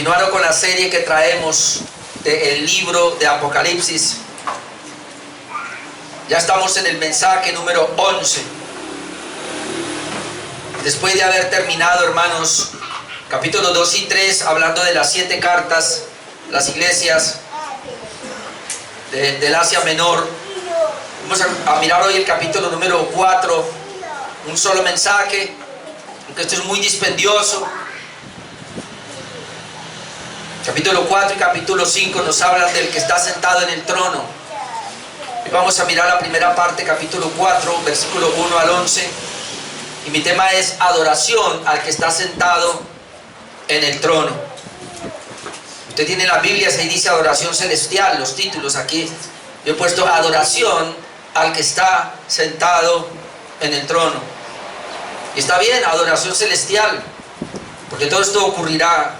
Continuando con la serie que traemos del libro de Apocalipsis, ya estamos en el mensaje número 11. Después de haber terminado, hermanos, capítulos 2 y 3, hablando de las 7 cartas, las iglesias del Asia Menor, vamos a mirar hoy el capítulo número 4, un solo mensaje, aunque esto es muy dispendioso. Capítulo 4 y capítulo 5 nos hablan del que está sentado en el trono. Hoy vamos a mirar la primera parte, capítulo 4, versículo 1 al 11. Y mi tema es adoración al que está sentado en el trono. Usted tiene la Biblia, ahí dice adoración celestial, los títulos. Aquí yo he puesto adoración al que está sentado en el trono. Y está bien, adoración celestial, porque todo esto ocurrirá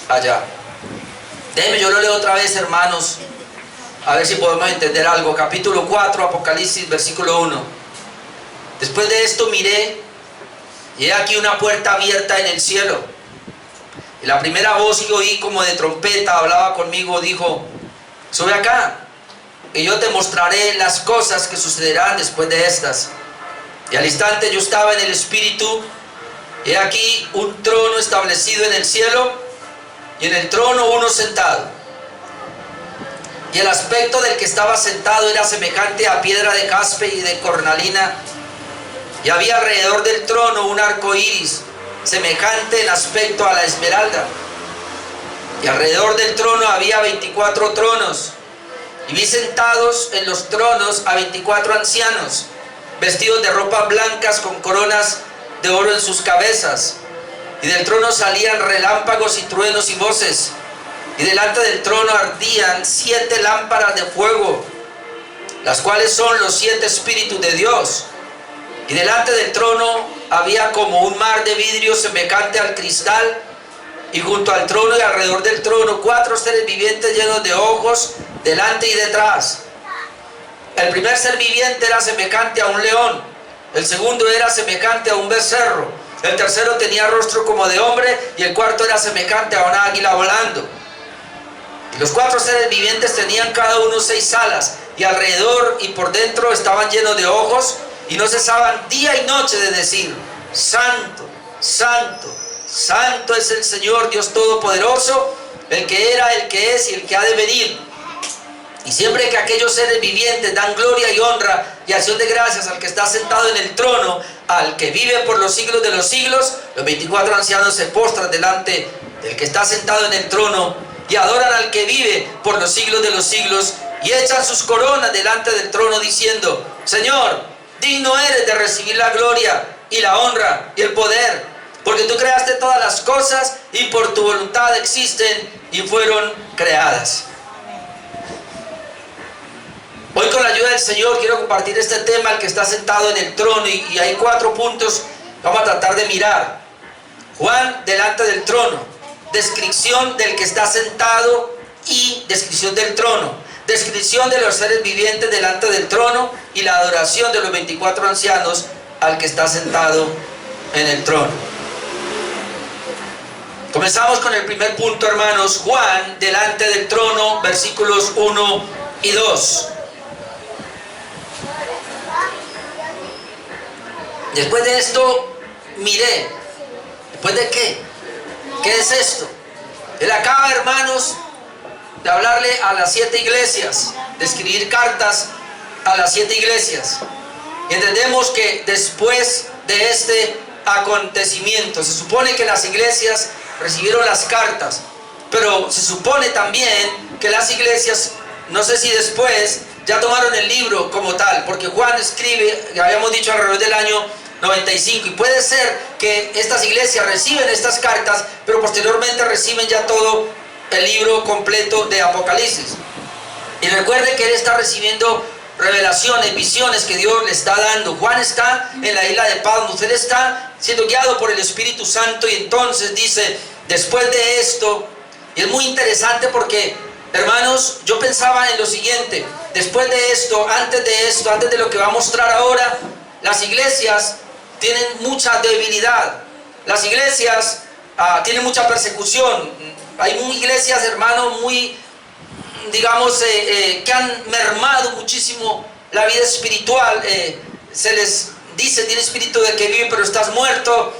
allá. Déjenme, yo lo leo otra vez, hermanos, a ver si podemos entender algo. Capítulo 4, Apocalipsis, versículo 1. Después de esto miré, y he aquí una puerta abierta en el cielo. Y la primera voz que oí como de trompeta hablaba conmigo, dijo: sube acá, y yo te mostraré las cosas que sucederán después de estas. Y al instante yo estaba en el Espíritu, y he aquí un trono establecido en el cielo, y en el trono uno sentado. Y el aspecto del que estaba sentado era semejante a piedra de jaspe y de cornalina. Y había alrededor del trono un arco iris, semejante en aspecto a la esmeralda. Y alrededor del trono había 24 tronos. Y vi sentados en los tronos a 24 ancianos, vestidos de ropas blancas con coronas de oro en sus cabezas. Y del trono salían relámpagos y truenos y voces. Y delante del trono ardían 7 lámparas de fuego, las cuales son los 7 espíritus de Dios. Y delante del trono había como un mar de vidrio semejante al cristal. Y junto al trono y alrededor del trono 4 seres vivientes llenos de ojos, delante y detrás. El primer ser viviente era semejante a un león. El segundo era semejante a un becerro. El tercero tenía rostro como de hombre, y el cuarto era semejante a una águila volando. Y los 4 seres vivientes tenían cada uno 6 alas, y alrededor y por dentro estaban llenos de ojos, y no cesaban día y noche de decir: Santo, Santo, Santo es el Señor Dios Todopoderoso, el que era, el que es y el que ha de venir. Y siempre que aquellos seres vivientes dan gloria y honra y acción de gracias al que está sentado en el trono, al que vive por los siglos de los siglos, los 24 ancianos se postran delante del que está sentado en el trono y adoran al que vive por los siglos de los siglos, y echan sus coronas delante del trono diciendo: Señor, digno eres de recibir la gloria y la honra y el poder, porque tú creaste todas las cosas y por tu voluntad existen y fueron creadas. Hoy, con la ayuda del Señor, quiero compartir este tema, el que está sentado en el trono, y hay 4 puntos que vamos a tratar de mirar. Juan delante del trono, descripción del que está sentado y descripción del trono, descripción de los seres vivientes delante del trono y la adoración de los 24 ancianos al que está sentado en el trono. Comenzamos con el primer punto, hermanos. Juan delante del trono, versículos 1 y 2. Después de esto miré. ¿Después de qué? ¿Qué es esto? Él acaba, hermanos, de hablarle a las 7 iglesias, de escribir cartas a las 7 iglesias. Y entendemos que después de este acontecimiento, se supone que las iglesias recibieron las cartas, pero se supone también que las iglesias, no sé si después, ya tomaron el libro como tal, porque Juan escribe, ya habíamos dicho, alrededor del año 95, y puede ser que estas iglesias reciben estas cartas, pero posteriormente reciben ya todo el libro completo de Apocalipsis. Y recuerde que él está recibiendo revelaciones, visiones que Dios le está dando. Juan está en la isla de Patmos, él está siendo guiado por el Espíritu Santo, y entonces dice, después de esto, y es muy interesante porque, hermanos, yo pensaba en lo siguiente: después de esto, antes de lo que va a mostrar ahora, las iglesias tienen mucha debilidad, las iglesias tienen mucha persecución. Hay iglesias, hermano, muy, digamos, que han mermado muchísimo la vida espiritual. Se les dice, tiene espíritu de que viven pero estás muerto.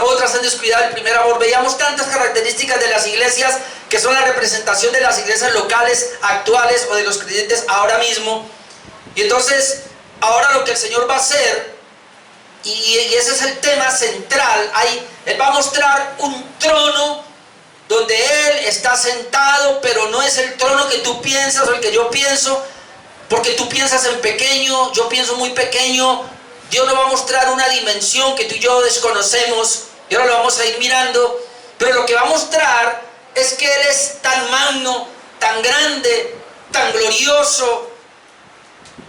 Otras han descuidado el primer amor. Veíamos tantas características de las iglesias que son la representación de las iglesias locales actuales o de los creyentes ahora mismo. Y entonces, ahora lo que el Señor va a hacer, y ese es el tema central, Él va a mostrar un trono donde Él está sentado, pero no es el trono que tú piensas o el que yo pienso, porque tú piensas en pequeño, yo pienso muy pequeño. Dios nos va a mostrar una dimensión que tú y yo desconocemos, y ahora lo vamos a ir mirando, pero lo que va a mostrar es que Él es tan magno, tan grande, tan glorioso,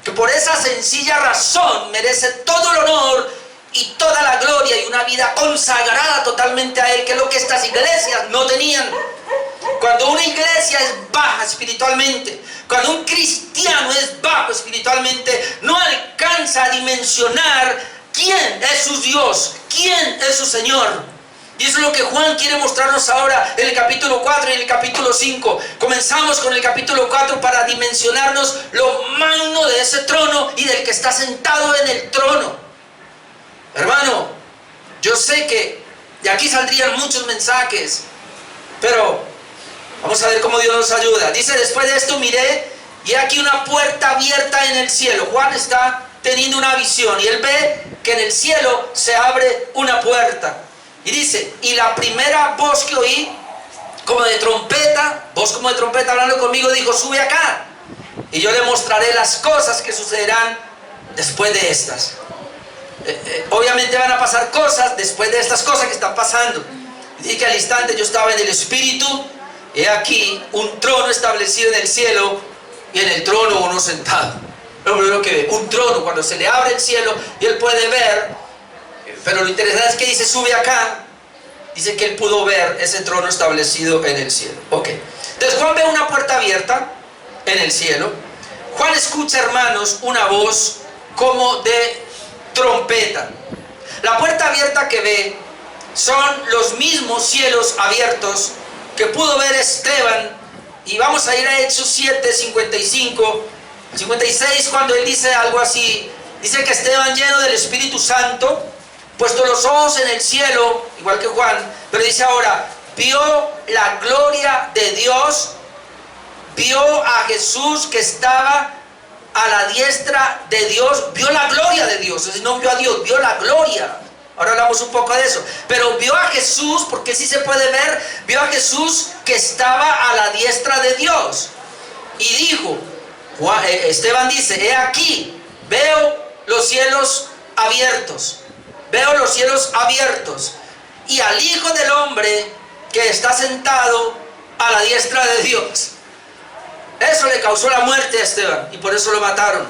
que por esa sencilla razón merece todo el honor y toda la gloria y una vida consagrada totalmente a Él, que es lo que estas iglesias no tenían. Cuando una iglesia es baja espiritualmente, cuando un cristiano es bajo espiritualmente, no alcanza a dimensionar quién es su Dios, quién es su Señor. Y eso es lo que Juan quiere mostrarnos ahora en el capítulo 4 y en el capítulo 5. Comenzamos con el capítulo 4 para dimensionarnos lo magno de ese trono y del que está sentado en el trono. Hermano, yo sé que de aquí saldrían muchos mensajes, pero vamos a ver cómo Dios nos ayuda. Dice, después de esto miré y aquí una puerta abierta en el cielo. Juan está teniendo una visión y él ve que en el cielo se abre una puerta. Y dice, y la primera voz que oí, como de trompeta, voz como de trompeta hablando conmigo, dijo, sube acá y yo le mostraré las cosas que sucederán después de estas. Obviamente van a pasar cosas después de estas cosas que están pasando. Y que al instante yo estaba en el Espíritu, he aquí un trono establecido en el cielo y en el trono uno sentado. Lo primero que ve, un trono, cuando se le abre el cielo y él puede ver. Pero lo interesante es que dice, sube acá. Dice que él pudo ver ese trono establecido en el cielo. Ok. Entonces Juan ve una puerta abierta en el cielo. Juan escucha, hermanos, una voz como de trompeta. La puerta abierta que ve son los mismos cielos abiertos que pudo ver Esteban. Y vamos a ir a Hechos 7, 55, 56, cuando él dice algo así. Dice que Esteban, lleno del Espíritu Santo, puesto los ojos en el cielo, igual que Juan, pero dice ahora, vio la gloria de Dios, vio a Jesús que estaba a la diestra de Dios, vio la gloria de Dios, es decir, no vio a Dios, vio la gloria. Ahora hablamos un poco de eso, pero vio a Jesús, porque sí se puede ver, vio a Jesús que estaba a la diestra de Dios. Y dijo, Esteban dice, he aquí, veo los cielos abiertos. Veo los cielos abiertos y al Hijo del Hombre que está sentado a la diestra de Dios. Eso le causó la muerte a Esteban y por eso lo mataron.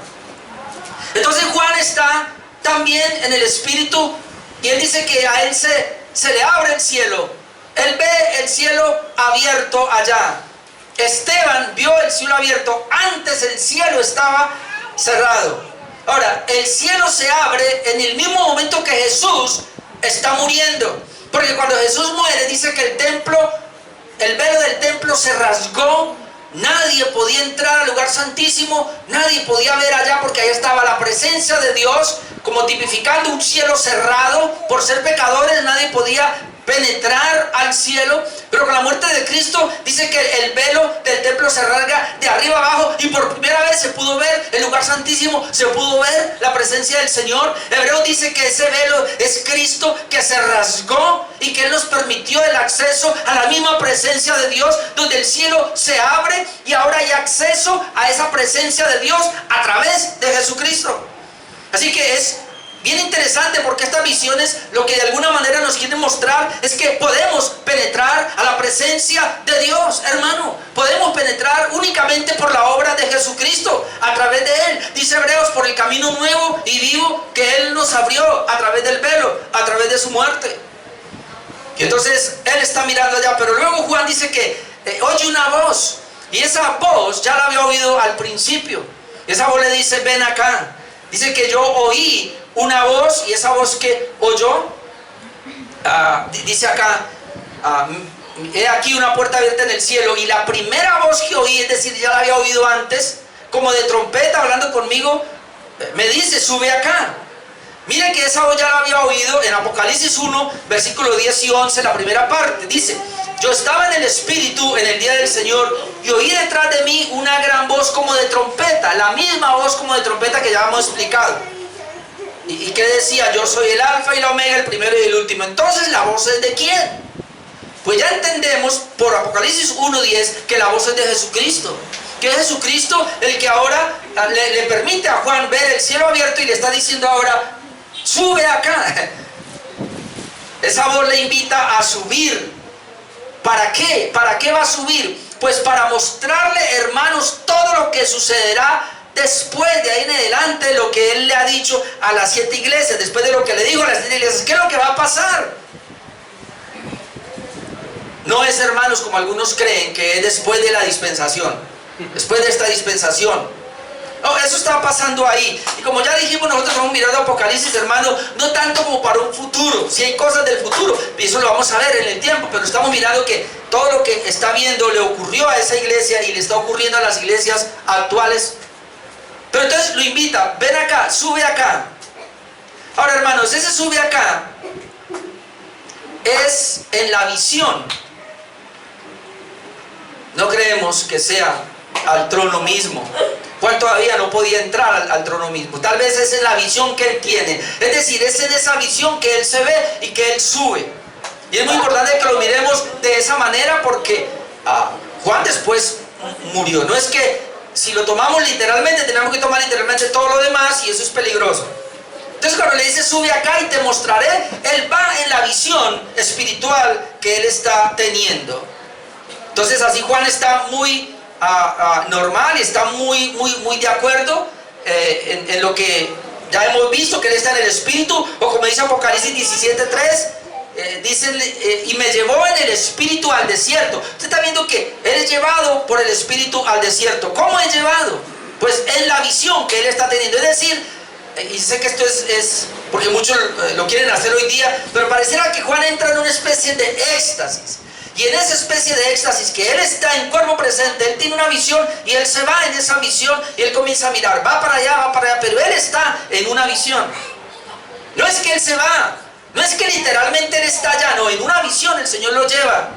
Entonces Juan está también en el Espíritu y él dice que a él se le abre el cielo. Él ve el cielo abierto allá. Esteban vio el cielo abierto. Antes el cielo estaba cerrado. Ahora, el cielo se abre en el mismo momento que Jesús está muriendo. Porque cuando Jesús muere, dice que el velo del templo se rasgó. Nadie podía entrar al lugar santísimo. Nadie podía ver allá porque ahí estaba la presencia de Dios, como tipificando un cielo cerrado. Por ser pecadores, nadie podía penetrar al cielo. Pero con la muerte de Cristo dice que el velo del templo se rasga de arriba abajo y por primera vez se pudo ver el lugar santísimo, se pudo ver la presencia del Señor. Hebreo dice que ese velo es Cristo, que se rasgó y que Él nos permitió el acceso a la misma presencia de Dios, donde el cielo se abre y ahora hay acceso a esa presencia de Dios a través de Jesucristo. Así que es bien interesante porque estas visiones lo que de alguna manera nos quieren mostrar es que podemos penetrar a la presencia de Dios, hermano. Podemos penetrar únicamente por la obra de Jesucristo, a través de Él. Dice Hebreos, por el camino nuevo y vivo que Él nos abrió a través del velo, a través de su muerte. Y entonces Él está mirando allá, pero luego Juan dice que oye una voz. Y esa voz ya la había oído al principio. Esa voz le dice, ven acá. Dice que yo oí una voz y esa voz que oyó, dice acá, he aquí una puerta abierta en el cielo, y la primera voz que oí, es decir, ya la había oído antes, como de trompeta hablando conmigo, me dice: sube acá. Mire que esa voz ya la había oído en Apocalipsis 1, versículos 10 y 11, la primera parte. Dice: yo estaba en el Espíritu en el día del Señor, y oí detrás de mí una gran voz como de trompeta, la misma voz como de trompeta que ya hemos explicado. ¿Y qué decía? Yo soy el Alfa y la Omega, el primero y el último. Entonces, ¿la voz es de quién? Pues ya entendemos por Apocalipsis 1:10 que la voz es de Jesucristo. Que es Jesucristo el que ahora le permite a Juan ver el cielo abierto y le está diciendo ahora: sube acá. Esa voz le invita a subir. ¿Para qué? ¿Para qué va a subir? Pues para mostrarle, hermanos, todo lo que sucederá después de ahí en adelante, lo que Él le ha dicho a las 7 iglesias, después de lo que le dijo a las 7 iglesias. ¿Qué es lo que va a pasar? No es, hermanos, como algunos creen, que es después de la dispensación, después de esta dispensación. No, eso está pasando ahí. Y como ya dijimos, nosotros vamos mirando Apocalipsis, hermano, no tanto como para un futuro. Si hay cosas del futuro, y eso lo vamos a ver en el tiempo, pero estamos mirando que todo lo que está viendo le ocurrió a esa iglesia y le está ocurriendo a las iglesias actuales. Pero entonces lo invita: ven acá, sube acá. Ahora, hermanos, ese sube acá es en la visión. No creemos que sea al trono mismo. Juan todavía no podía entrar al trono mismo. Tal vez es en la visión que él tiene. Es decir, es en esa visión que él se ve y que él sube. Y es muy importante que lo miremos de esa manera, porque Juan después murió. No es que si lo tomamos literalmente, tenemos que tomar literalmente todo lo demás, y eso es peligroso. Entonces, cuando le dice: sube acá y te mostraré, él va en la visión espiritual que él está teniendo. Entonces, así Juan está muy normal y está muy de acuerdo en lo que ya hemos visto, que él está en el Espíritu, o como dice Apocalipsis 17:3, dice: y me llevó en el Espíritu al desierto. Usted está viendo que él es llevado por el Espíritu al desierto. ¿Cómo es llevado? Pues en la visión que él está teniendo. Es decir, y sé que esto es porque muchos lo quieren hacer hoy día, pero pareciera que Juan entra en una especie de éxtasis. Y en esa especie de éxtasis que él está en cuerpo presente, él tiene una visión y él se va en esa visión y él comienza a mirar, va para allá, pero él está en una visión. No es que él se va, no es que literalmente él está allá, no, en una visión el Señor lo lleva.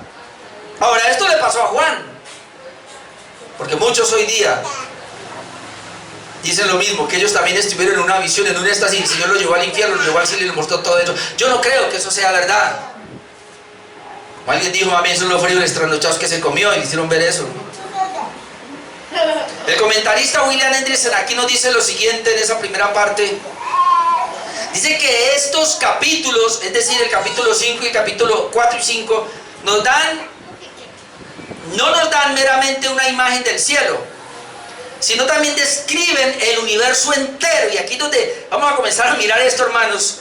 Ahora, esto le pasó a Juan, porque muchos hoy día dicen lo mismo, que ellos también estuvieron en una visión, en un éxtasis, y el Señor lo llevó al infierno, lo llevó al cielo y le mostró todo eso. Yo no creo que eso sea verdad. Alguien dijo: a mí esos los frijoles trasnochados que se comió, y le hicieron ver eso. El comentarista William Hendrickson aquí nos dice lo siguiente en esa primera parte. Dice que estos capítulos, es decir, el capítulo 5 y el capítulo 4 y 5, no nos dan meramente una imagen del cielo, sino también describen el universo entero. Y aquí es donde vamos a comenzar a mirar esto, hermanos.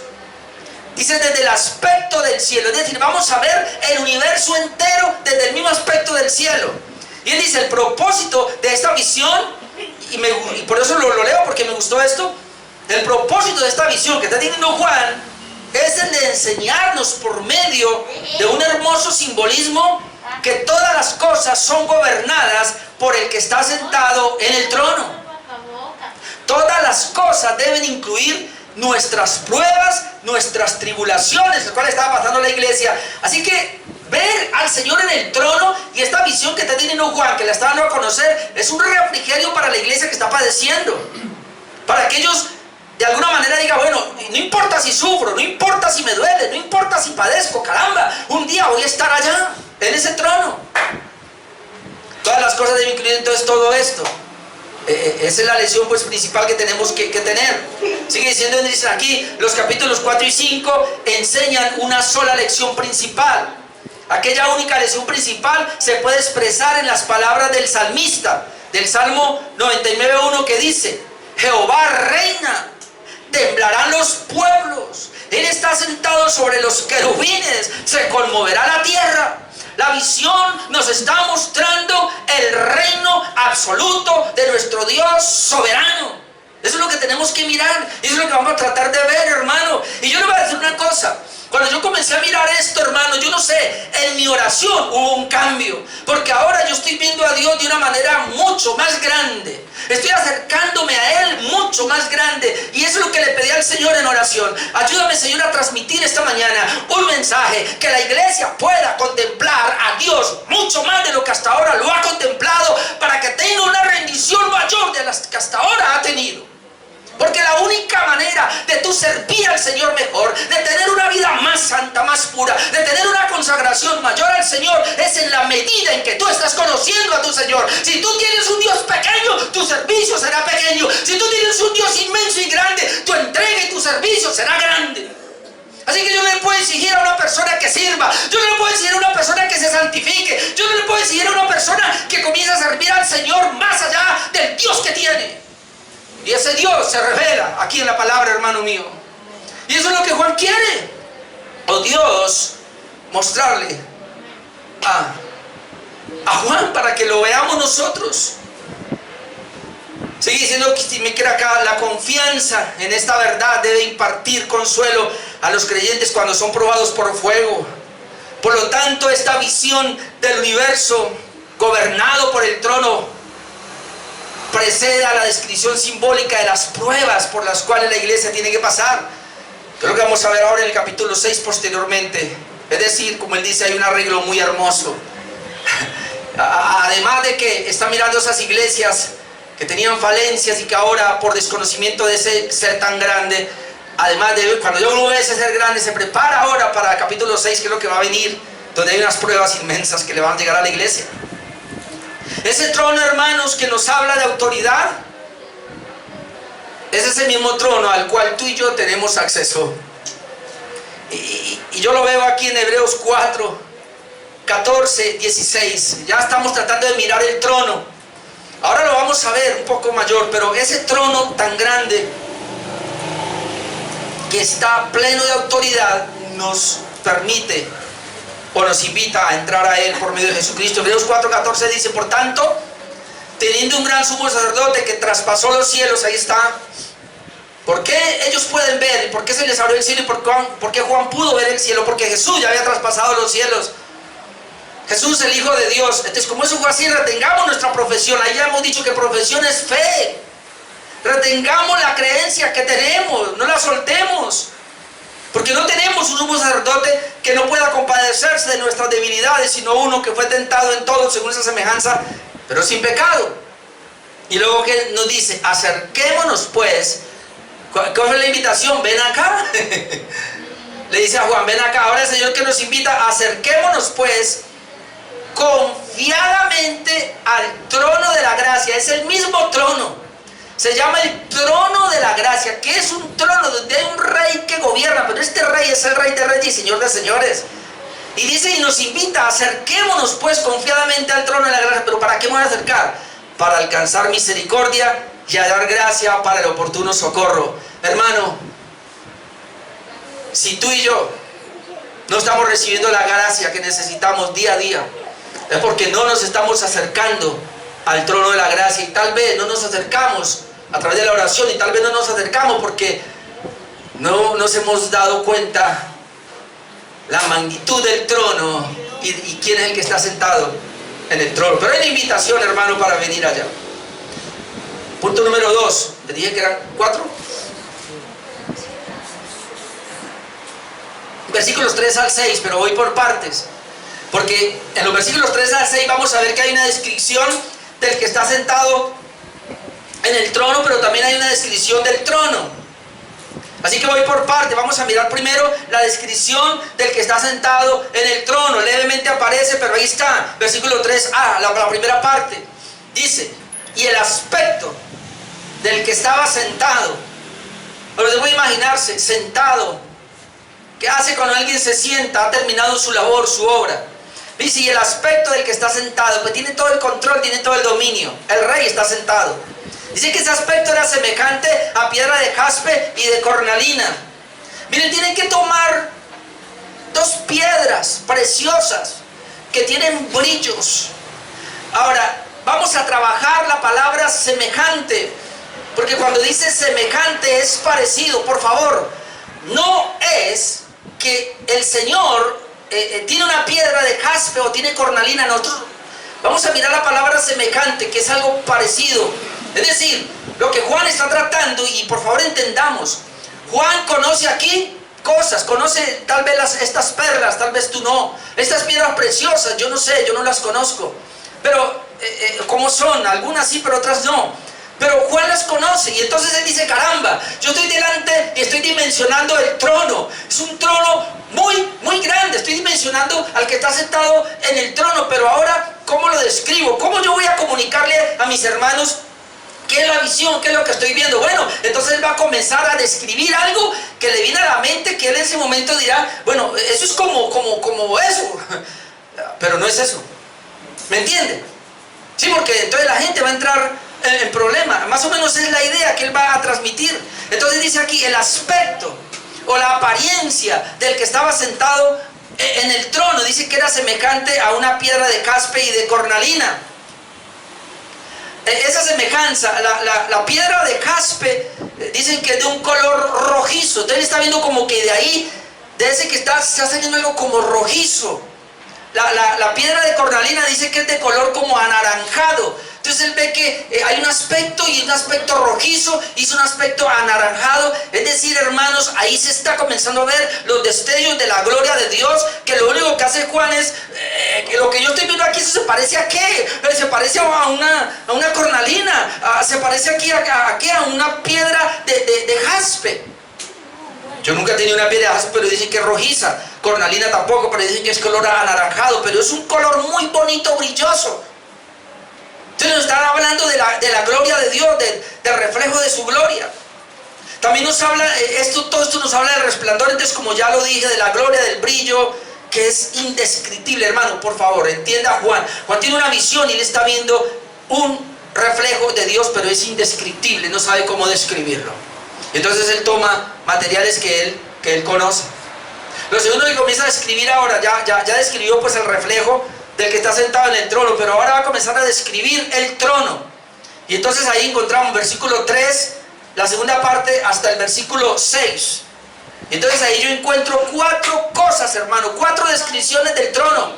Dice: desde el aspecto del cielo, es decir, vamos a ver el universo entero desde el mismo aspecto del cielo. Y él dice: el propósito de esta visión, y por eso lo leo, porque me gustó esto. El propósito de esta visión que está teniendo Juan es el de enseñarnos por medio de un hermoso simbolismo que todas las cosas son gobernadas por el que está sentado en el trono. Todas las cosas deben incluir nuestras pruebas, nuestras tribulaciones, las cuales estaba pasando la iglesia. Así que ver al Señor en el trono y esta visión que está teniendo Juan, que la está dando a conocer, es un refrigerio para la iglesia que está padeciendo. Para que ellos de alguna manera digan: bueno, no importa si sufro, no importa si me duele, no importa si padezco, caramba, un día voy a estar allá, en ese trono. Todas las cosas deben incluir entonces todo esto. Esa es la lección pues principal que tenemos que tener. Sigue diciendo aquí, los capítulos 4 y 5 enseñan una sola lección principal. Aquella única lección principal se puede expresar en las palabras del salmista, del Salmo 99:1, que dice: Jehová reina, temblarán los pueblos, Él está sentado sobre los querubines, se conmoverá la tierra. La visión nos está mostrando el reino absoluto de nuestro Dios soberano. Eso es lo que tenemos que mirar, eso es lo que vamos a tratar de ver, hermano. Y yo le voy a decir una cosa: Cuando yo comencé a mirar esto, hermano, yo no sé, en mi oración hubo un cambio. Porque ahora yo estoy viendo a Dios de una manera mucho más grande. Estoy acercándome a Él mucho más grande. Y eso es lo que le pedí al Señor en oración. Ayúdame, Señor, a transmitir esta mañana un mensaje que la iglesia pueda contemplar a Dios mucho más de lo que hasta ahora lo ha contemplado, para que tenga una rendición mayor de las que hasta ahora ha tenido. Porque la única manera de tú servir al Señor mejor, de tener una vida más santa, más pura, de tener una consagración mayor al Señor, es en la medida en que tú estás conociendo a tu Señor. Si tú tienes un Dios pequeño, tu servicio será pequeño. Si tú tienes un Dios inmenso y grande, tu entrega y tu servicio será grande. Así que yo no le puedo exigir a una persona que sirva, yo no le puedo exigir a una persona que se santifique, yo no le puedo exigir a una persona que comience a servir al Señor más allá del Dios que tiene. Y ese Dios se revela aquí en la palabra, hermano mío. Y eso es lo que Juan quiere. O Dios mostrarle a Juan para que lo veamos nosotros. Sigue diciendo que acá, la confianza en esta verdad debe impartir consuelo a los creyentes cuando son probados por fuego. Por lo tanto, esta visión del universo gobernado por el trono precede a la descripción simbólica de las pruebas por las cuales la iglesia tiene que pasar. Creo que vamos a ver ahora en el capítulo 6 posteriormente. Es decir, como él dice, hay un arreglo muy hermoso. Además de que está mirando esas iglesias que tenían falencias y que ahora, por desconocimiento de ese ser tan grande, además de cuando uno ve ese ser grande, se prepara ahora para el capítulo 6, que es lo que va a venir, donde hay unas pruebas inmensas que le van a llegar a la iglesia. Ese trono, hermanos, que nos habla de autoridad, es ese mismo trono al cual tú y yo tenemos acceso. Y yo lo veo aquí en Hebreos 4, 14, 16. Ya estamos tratando de mirar el trono. Ahora lo vamos a ver un poco mayor, pero ese trono tan grande que está pleno de autoridad nos permite o nos invita a entrar a Él por medio de Jesucristo. Hebreos 4:14 dice: por tanto, teniendo un gran sumo sacerdote que traspasó los cielos, ahí está. ¿Por qué ellos pueden ver? ¿Por qué se les abrió el cielo? ¿Y por qué Juan pudo ver el cielo? Porque Jesús ya había traspasado los cielos. Jesús, el Hijo de Dios. Entonces, como eso fue así, retengamos nuestra profesión. Ahí ya hemos dicho que profesión es fe. Retengamos la creencia que tenemos, no la soltemos. Porque no tenemos un sumo sacerdote que no pueda compadecerse de nuestras debilidades, sino uno que fue tentado en todo según esa semejanza, pero sin pecado. Y luego que nos dice: acerquémonos pues. ¿Cuál es la invitación? Ven acá. Le dice a Juan: ven acá. Ahora el Señor que nos invita: acerquémonos pues confiadamente al trono de la gracia. Es el mismo trono. Se llama el trono de la gracia, que es un trono donde hay un rey que gobierna, pero este rey es el Rey de Reyes y Señor de Señores. Y dice y nos invita: acerquémonos pues confiadamente al trono de la gracia. ¿Pero para qué me voy a acercar? Para alcanzar misericordia y hallar gracia para el oportuno socorro. Hermano, si tú y yo no estamos recibiendo la gracia que necesitamos día a día, es porque no nos estamos acercando al trono de la gracia. Y tal vez no nos acercamos a través de la oración, y tal vez no nos acercamos porque no nos hemos dado cuenta la magnitud del trono y quién es el que está sentado en el trono. Pero hay una invitación, hermano, para venir allá. Punto número 2. ¿Le dije que eran 4? Versículos 3 al 6, pero voy por partes. Porque en los versículos 3 al 6 vamos a ver que hay una descripción del que está sentado en el trono, pero también hay una descripción del trono. Así que voy por parte. Vamos a mirar primero la descripción del que está sentado en el trono. Levemente aparece, pero ahí está. Versículo 3a, la primera parte. Dice: y el aspecto del que estaba sentado. Pero debo imaginarse, sentado. ¿Qué hace cuando alguien se sienta? Ha terminado su labor, su obra. Dice: y el aspecto del que está sentado, pues tiene todo el control, tiene todo el dominio. El rey está sentado. Dice que ese aspecto era semejante a piedra de jaspe y de cornalina. Miren, tienen que tomar 2 piedras preciosas que tienen brillos. Ahora, vamos a trabajar la palabra semejante, porque cuando dice semejante es parecido. Por favor, no es que el Señor tiene una piedra de jaspe o tiene cornalina. Nosotros vamos a mirar la palabra semejante, que es algo parecido. Es decir, lo que Juan está tratando, y por favor entendamos, Juan conoce aquí cosas, conoce tal vez estas perlas, tal vez tú no. Estas piedras preciosas, yo no sé, yo no las conozco. Pero, ¿cómo son? Algunas sí, pero otras no. Pero Juan las conoce, y entonces él dice, caramba, yo estoy delante y estoy dimensionando el trono. Es un trono muy, muy grande. Estoy dimensionando al que está sentado en el trono, pero ahora, ¿cómo lo describo? ¿Cómo yo voy a comunicarle a mis hermanos qué es la visión, qué es lo que estoy viendo? Bueno, entonces él va a comenzar a describir algo que le viene a la mente, que él en ese momento dirá, bueno, eso es como eso. Pero no es eso. ¿Me entienden? Sí, porque entonces la gente va a entrar en problema. Más o menos es la idea que él va a transmitir. Entonces dice aquí, el aspecto o la apariencia del que estaba sentado en el trono, dice que era semejante a una piedra de jaspe y de cornalina. Esa semejanza, la piedra de jaspe, dicen que es de un color rojizo. Entonces él está viendo como que de ahí, de ese que está saliendo algo como rojizo. La piedra de cornalina dice que es de color como anaranjado. Entonces él ve que hay un aspecto, y un aspecto rojizo, y es un aspecto anaranjado. Es decir, hermanos, ahí se está comenzando a ver los destellos de la gloria de Dios, que lo único que hace Juan es, que lo que yo estoy viendo aquí, ¿eso se parece a qué? Se parece a una cornalina, se parece aquí a una piedra de jaspe. Yo nunca he tenido una piedra de jaspe, pero dicen que es rojiza. Cornalina tampoco, pero dicen que es color anaranjado, pero es un color muy bonito, brilloso. Entonces nos están hablando de la gloria de Dios, del reflejo de su gloria. También nos habla, todo esto nos habla del resplandor, entonces, como ya lo dije, de la gloria, del brillo, que es indescriptible, hermano. Por favor, entienda Juan. Juan tiene una visión y él está viendo un reflejo de Dios, pero es indescriptible, no sabe cómo describirlo. Entonces él toma materiales que él conoce. Lo segundo que comienza a describir ahora, ya describió pues el reflejo del que está sentado en el trono, pero ahora va a comenzar a describir el trono. Y entonces ahí encontramos versículo 3, la segunda parte, hasta el versículo 6. Entonces ahí yo encuentro 4 cosas, hermano, 4 descripciones del trono.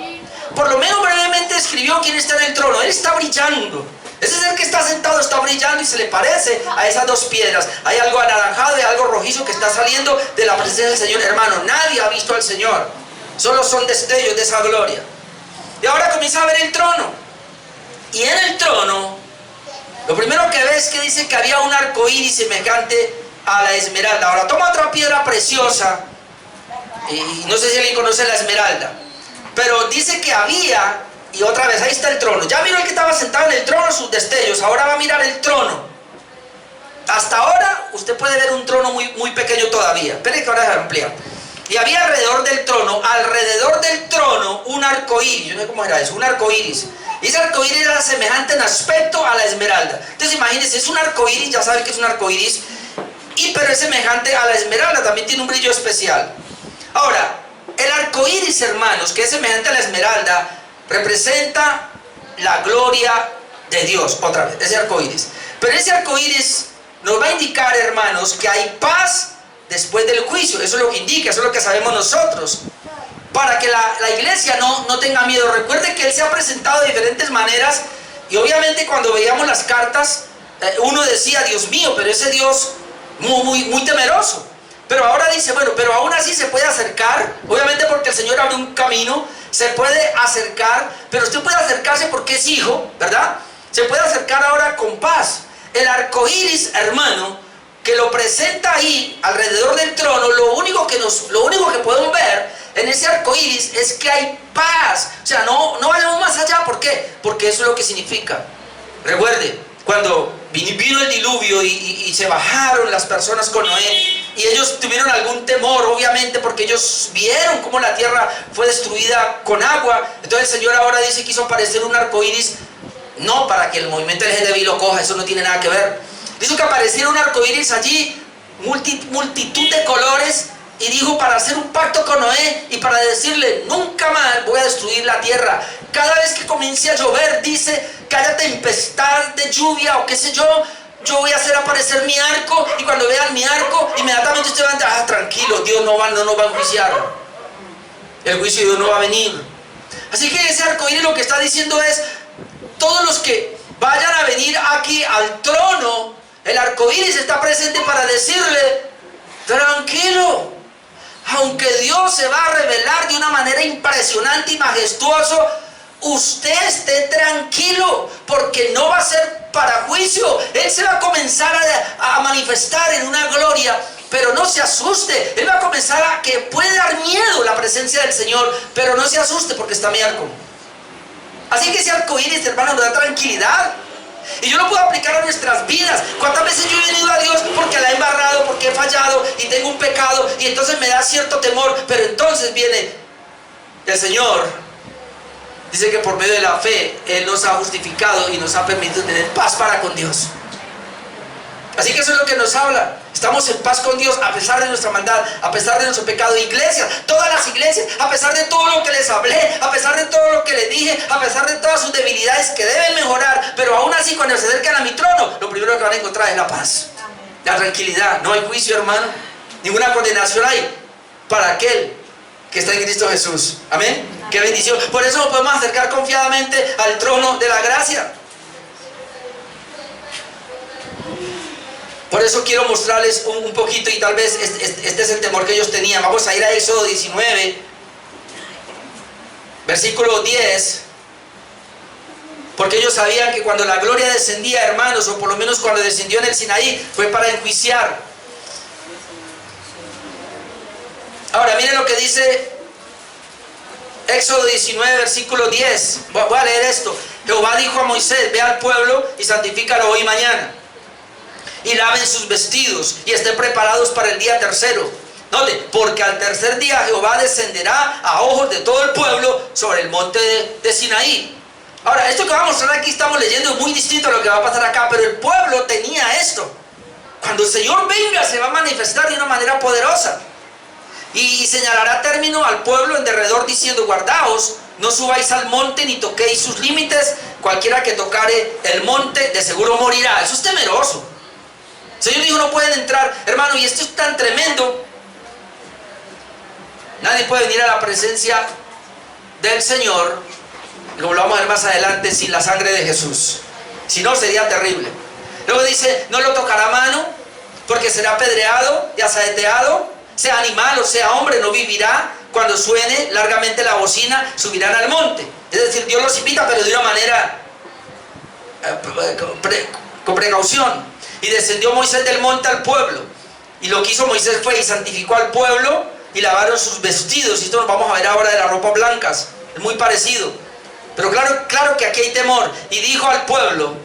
Por lo menos brevemente describió quién está en el trono. Él está brillando. Ese ser que está sentado está brillando y se le parece a esas 2 piedras. Hay algo anaranjado y algo rojizo que está saliendo de la presencia del Señor. Hermano, nadie ha visto al Señor. Solo son destellos de esa gloria. Y ahora comienza a ver el trono. Y en el trono, lo primero que ves es que dice que había un arco iris semejante a la esmeralda. Ahora toma otra piedra preciosa, y no sé si alguien conoce la esmeralda, pero dice que había, y otra vez ahí está el trono. Ya miró el que estaba sentado en el trono sus destellos, ahora va a mirar el trono. Hasta ahora usted puede ver un trono muy, muy pequeño todavía. Espere que ahora se amplía. Y había alrededor del trono, un arco iris. Yo no sé cómo era eso, un arco iris. Y ese arco iris era semejante en aspecto a la esmeralda. Entonces imagínense, es un arco iris, ya saben que es un arco iris, pero es semejante a la esmeralda, también tiene un brillo especial. Ahora, el arco iris, hermanos, que es semejante a la esmeralda, representa la gloria de Dios. Otra vez, ese arco iris. Pero ese arco iris nos va a indicar, hermanos, que hay paz después del juicio. Eso es lo que indica, eso es lo que sabemos nosotros, para que la iglesia no tenga miedo. Recuerde que él se ha presentado de diferentes maneras, y obviamente cuando veíamos las cartas, uno decía, Dios mío, pero ese Dios muy temeroso. Pero ahora dice, bueno, pero aún así se puede acercar, obviamente porque el Señor abre un camino, se puede acercar, pero usted puede acercarse porque es hijo, ¿verdad? Se puede acercar ahora con paz. El arco iris, hermano, que lo presenta ahí alrededor del trono, lo único que podemos ver en ese arco iris es que hay paz. O sea, no vayamos más allá. ¿Por qué? Porque eso es lo que significa. Recuerde, cuando vino el diluvio y se bajaron las personas con Noé, y ellos tuvieron algún temor, obviamente, porque ellos vieron cómo la tierra fue destruida con agua. Entonces el Señor ahora dice que hizo aparecer un arco iris, no para que el movimiento LGTBI lo coja, eso no tiene nada que ver. Dijo que apareciera un arco iris allí, multitud de colores, y dijo para hacer un pacto con Noé y para decirle, nunca más voy a destruir la tierra. Cada vez que comience a llover, dice que haya tempestad de lluvia o qué sé yo, yo voy a hacer aparecer mi arco, y cuando vean mi arco, inmediatamente ustedes van a decir, tranquilo, Dios no nos va a enjuiciar. El juicio de Dios no va a venir. Así que ese arco iris lo que está diciendo es, todos los que vayan a venir aquí al trono, el arco iris está presente para decirle, tranquilo, aunque Dios se va a revelar de una manera impresionante y majestuosa, usted esté tranquilo, porque no va a ser para juicio. Él se va a comenzar a manifestar en una gloria, pero no se asuste. Él va a comenzar a que puede dar miedo la presencia del Señor, pero no se asuste porque está mi arco. Así que ese arco iris, hermano, nos da tranquilidad. Y yo lo puedo aplicar a nuestras vidas. ¿Cuántas veces yo he venido a Dios porque la he embarrado, porque he fallado y tengo un pecado, y entonces me da cierto temor? Pero entonces viene el Señor. Dice que por medio de la fe Él nos ha justificado y nos ha permitido tener paz para con Dios. Así que eso es lo que nos habla. Estamos en paz con Dios a pesar de nuestra maldad, a pesar de nuestro pecado. Iglesias, todas las iglesias, a pesar de todo lo que les hablé, a pesar de todo lo que les dije, a pesar de todas sus debilidades que deben mejorar, pero aún así cuando se acercan a mi trono, lo primero que van a encontrar es la paz, la tranquilidad. No hay juicio, hermano, ninguna condenación hay para aquel que está en Cristo Jesús. Amén. Qué bendición. Por eso nos podemos acercar confiadamente al trono de la gracia. Por eso quiero mostrarles un poquito, y tal vez este es el temor que ellos tenían. Vamos a ir a Éxodo 19, versículo 10. Porque ellos sabían que cuando la gloria descendía, hermanos, o por lo menos cuando descendió en el Sinaí, fue para enjuiciar. Ahora miren lo que dice Éxodo 19, versículo 10. Voy a leer esto. Jehová dijo a Moisés, ve al pueblo y santifícalo hoy y mañana, y laven sus vestidos y estén preparados para el día tercero. Note, porque al tercer día Jehová descenderá a ojos de todo el pueblo sobre el monte de Sinaí. Ahora, esto que vamos a mostrar aquí, estamos leyendo, es muy distinto a lo que va a pasar acá, pero el pueblo tenía esto. Cuando el Señor venga, se va a manifestar de una manera poderosa. Y señalará término al pueblo en derredor, diciendo, guardaos, no subáis al monte ni toquéis sus límites, cualquiera que tocare el monte de seguro morirá. Eso es temeroso. El Señor dijo, no pueden entrar, hermano, y esto es tan tremendo. Nadie puede venir a la presencia del Señor, como lo vamos a ver más adelante, sin la sangre de Jesús. Si no, sería terrible. Luego dice, no lo tocará mano, porque será apedreado y asaeteado. Sea animal o sea hombre, no vivirá. Cuando suene largamente la bocina, subirán al monte. Es decir, Dios los invita, pero de una manera con precaución. Y descendió Moisés del monte al pueblo, y lo que hizo Moisés fue y santificó al pueblo, y lavaron sus vestidos. Y esto lo vamos a ver ahora de las ropas blancas. Es muy parecido, pero claro que aquí hay temor. Y dijo al pueblo,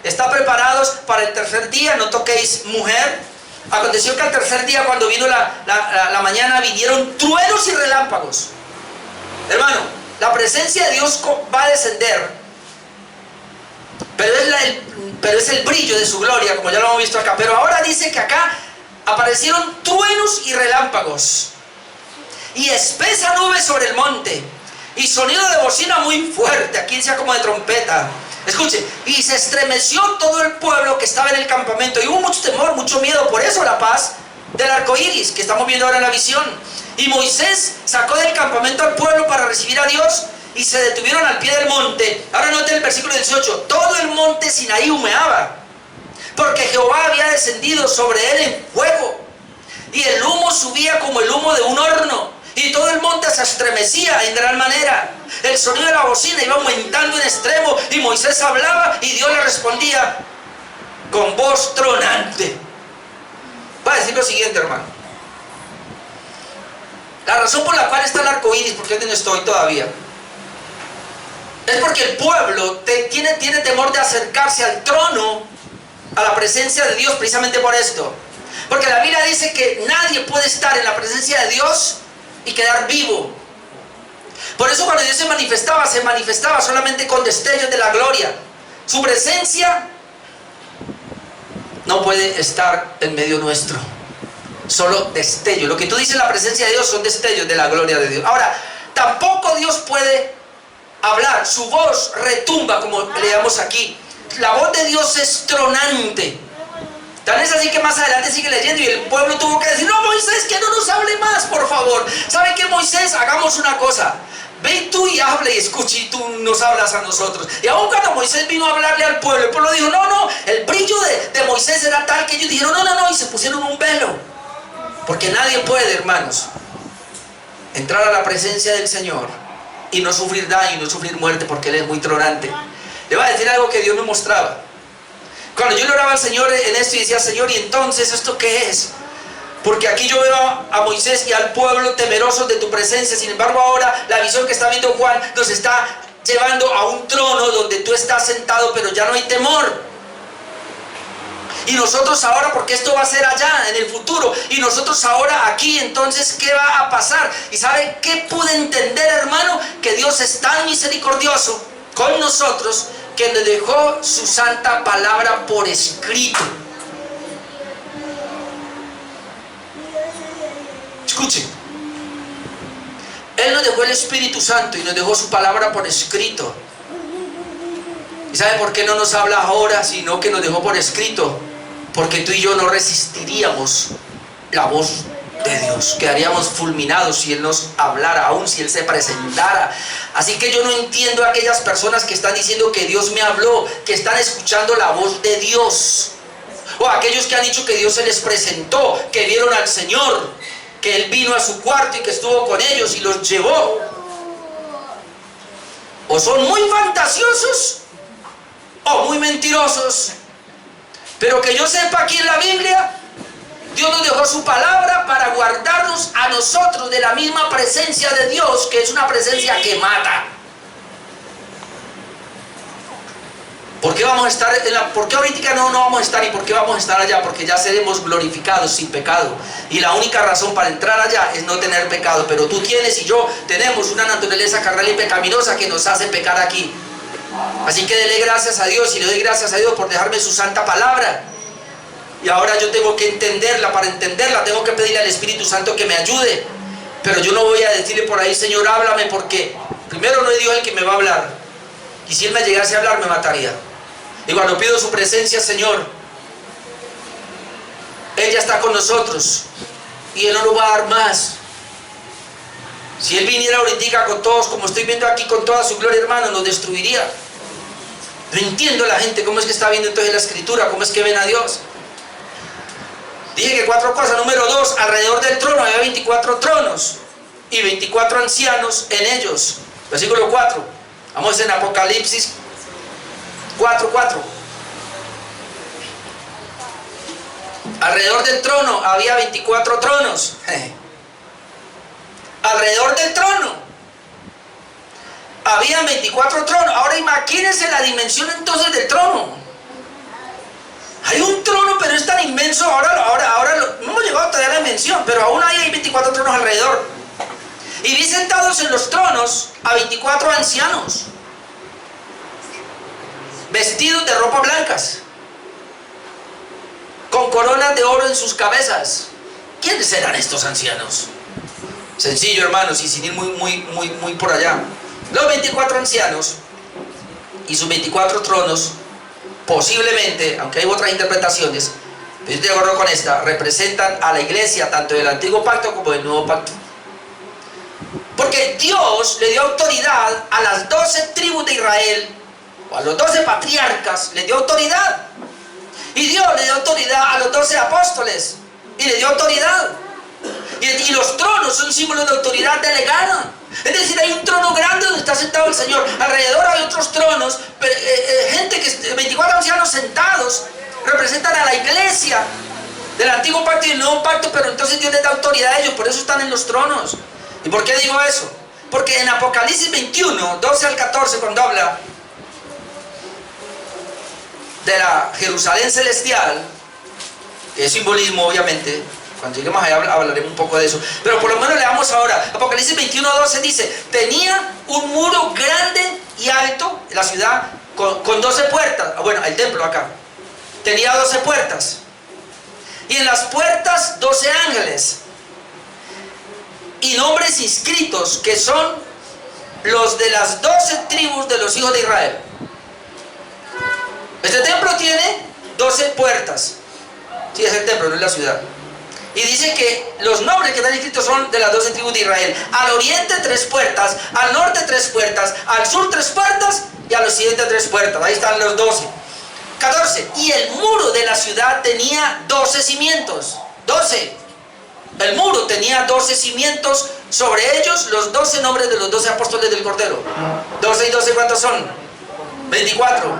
¿está preparados para el tercer día? No toquéis mujer. Aconteció que al tercer día, cuando vino la mañana, vinieron truenos y relámpagos. Hermano, la presencia de Dios va a descender, pero es el brillo de su gloria, como ya lo hemos visto acá. Pero ahora dice que acá aparecieron truenos y relámpagos, y espesa nube sobre el monte, y sonido de bocina muy fuerte, aquí decía como de trompeta. Escuche, y se estremeció todo el pueblo que estaba en el campamento, y hubo mucho temor, mucho miedo. Por eso la paz del arco iris que estamos viendo ahora en la visión. Y Moisés sacó del campamento al pueblo para recibir a Dios, y se detuvieron al pie del monte. Ahora noten el versículo 18. Todo el monte Sinaí humeaba, porque Jehová había descendido sobre él en fuego, y el humo subía como el humo de un horno, y todo el monte se estremecía en gran manera. El sonido de la bocina iba aumentando en extremo, y Moisés hablaba y Dios le respondía con voz tronante. Va a decir lo siguiente, hermano. La razón por la cual está el arco iris, porque yo no estoy todavía, es porque el pueblo tiene temor de acercarse al trono, a la presencia de Dios, precisamente por esto. Porque la Biblia dice que nadie puede estar en la presencia de Dios y quedar vivo. Por eso cuando Dios se manifestaba solamente con destellos de la gloria. Su presencia no puede estar en medio nuestro. Solo destellos. Lo que tú dices, la presencia de Dios, son destellos de la gloria de Dios. Ahora, tampoco Dios puede hablar. Su voz retumba, como leamos aquí. La voz de Dios es tronante. Tan es así que más adelante sigue leyendo y el pueblo tuvo que decir: no, Moisés, que no nos hable más, por favor. ¿Sabe qué, Moisés? Hagamos una cosa. Ve tú y habla y escucha, y tú nos hablas a nosotros. Y aún cuando Moisés vino a hablarle al pueblo, el pueblo dijo: no, no, el brillo de Moisés era tal que ellos dijeron: no, no, no, y se pusieron un velo. Porque nadie puede, hermanos, entrar a la presencia del Señor y no sufrir daño y no sufrir muerte, porque Él es muy tolerante. Le voy a decir algo que Dios me mostraba. Cuando yo le oraba al Señor en esto y decía: Señor, ¿y entonces esto qué es? Porque aquí yo veo a Moisés y al pueblo temerosos de tu presencia. Sin embargo, ahora la visión que está viendo Juan nos está llevando a un trono donde tú estás sentado, pero ya no hay temor. Y nosotros ahora, porque esto va a ser allá en el futuro, y nosotros ahora aquí, entonces, ¿qué va a pasar? ¿Y sabe qué pude entender, hermano? Que Dios es tan misericordioso con nosotros que nos dejó su santa palabra por escrito. Escuchen, Él nos dejó el Espíritu Santo y nos dejó su palabra por escrito. ¿Y sabe por qué no nos habla ahora, sino que nos dejó por escrito? Porque tú y yo no resistiríamos la voz de Dios, quedaríamos fulminados si Él nos hablara, aun si Él se presentara. Así que yo no entiendo a aquellas personas que están diciendo que Dios me habló, que están escuchando la voz de Dios, o aquellos que han dicho que Dios se les presentó, que vieron al Señor, que Él vino a su cuarto y que estuvo con ellos y los llevó. O son muy fantasiosos o muy mentirosos. Pero que yo sepa, aquí en la Biblia Dios nos dejó su palabra para guardarnos a nosotros de la misma presencia de Dios, que es una presencia que mata. ¿Por qué vamos a estar por qué ahorita no vamos a estar, y por qué vamos a estar allá? Porque ya seremos glorificados sin pecado. Y la única razón para entrar allá es no tener pecado. Pero tú tienes y yo tenemos una naturaleza carnal y pecaminosa que nos hace pecar aquí. Así que dele gracias a Dios, y le doy gracias a Dios por dejarme su santa palabra. Y ahora yo tengo que entenderla. Para entenderla tengo que pedirle al Espíritu Santo que me ayude. Pero yo no voy a decirle por ahí: Señor, háblame, porque primero no es Dios el que me va a hablar. Y si Él me llegase a hablar, me mataría. Y cuando pido su presencia, Señor, Él ya está con nosotros y Él no nos va a dar más. Si Él viniera ahorita con todos, como estoy viendo aquí, con toda su gloria, hermano, nos destruiría. No entiendo la gente cómo es que está viendo entonces la Escritura, cómo es que ven a Dios. Dije que 4 cosas. Número 2, alrededor del trono había 24 tronos y 24 ancianos en ellos. Versículo 4. Vamos en Apocalipsis 4:4. Alrededor del trono había 24 tronos. Alrededor del trono había 24 tronos. Ahora imagínense la dimensión entonces del trono. Hay un trono, pero es tan inmenso. Ahora no hemos llegado todavía a la dimensión, pero aún hay 24 tronos alrededor. Y vi sentados en los tronos a 24 ancianos, vestidos de ropas blancas, con coronas de oro en sus cabezas. ¿Quiénes serán estos ancianos? Sencillo, hermanos, y sin ir muy por allá. Los 24 ancianos y sus 24 tronos, posiblemente, aunque hay otras interpretaciones, pero yo estoy de acuerdo con esta, representan a la iglesia tanto del antiguo pacto como del nuevo pacto. Porque Dios le dio autoridad a las 12 tribus de Israel, o a los 12 patriarcas, le dio autoridad. Y Dios le dio autoridad a los 12 apóstoles, y le dio autoridad. Y los tronos son símbolos de autoridad delegada. Es decir, hay un trono grande donde está sentado el Señor. Alrededor hay otros tronos, gente que 24 ancianos sentados representan a la iglesia del antiguo pacto y del nuevo pacto, pero entonces Dios les da autoridad a ellos, por eso están en los tronos. ¿Y por qué digo eso? Porque en Apocalipsis 21, 12 al 14, cuando habla de la Jerusalén celestial, que es simbolismo obviamente, cuando lleguemos allá hablaremos un poco de eso, pero por lo menos leamos ahora. Apocalipsis 21, 12 dice: tenía un muro grande y alto, la ciudad, con 12 puertas. Bueno, el templo acá tenía 12 puertas, y en las puertas 12 ángeles y nombres inscritos, que son los de las 12 tribus de los hijos de Israel. Este templo tiene 12 puertas, Sí, es el templo, no es la ciudad. Y dice que los nombres que están escritos son de las 12 tribus de Israel. Al oriente 3 puertas, al norte 3 puertas, al sur 3 puertas y al occidente 3 puertas. Ahí están los 12. 14. Y el muro de la ciudad tenía 12 cimientos. 12. El muro tenía 12 cimientos, sobre ellos los 12 nombres de los 12 apóstoles del Cordero. 12 y 12, ¿cuántos son? 24.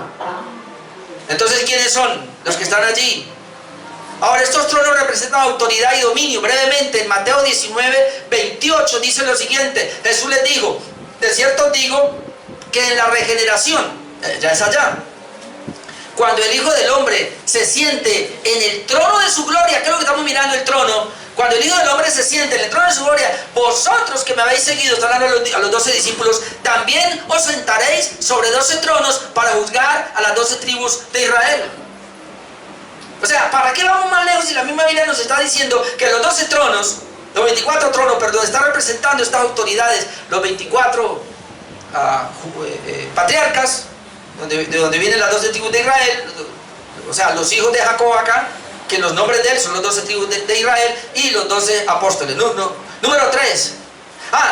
Entonces, ¿quiénes son los que están allí? Ahora, estos tronos representan autoridad y dominio. Brevemente, en Mateo 19, 28 dice lo siguiente. Jesús les dijo: de cierto os digo que en la regeneración, ya es allá, cuando el Hijo del Hombre se siente en el trono de su gloria, que es lo que estamos mirando, el trono, cuando el Hijo del Hombre se siente en el trono de su gloria, vosotros que me habéis seguido, están hablando a los 12 discípulos, también os sentaréis sobre 12 tronos para juzgar a las 12 tribus de Israel. O sea, ¿para qué vamos más lejos si la misma Biblia nos está diciendo que los 12 tronos, los 24 tronos, perdón, están representando estas autoridades, los 24 patriarcas, de donde vienen las 12 tribus de Israel, o sea, los hijos de Jacob acá, que los nombres de él son los 12 tribus de Israel, y los 12 apóstoles. Número 3.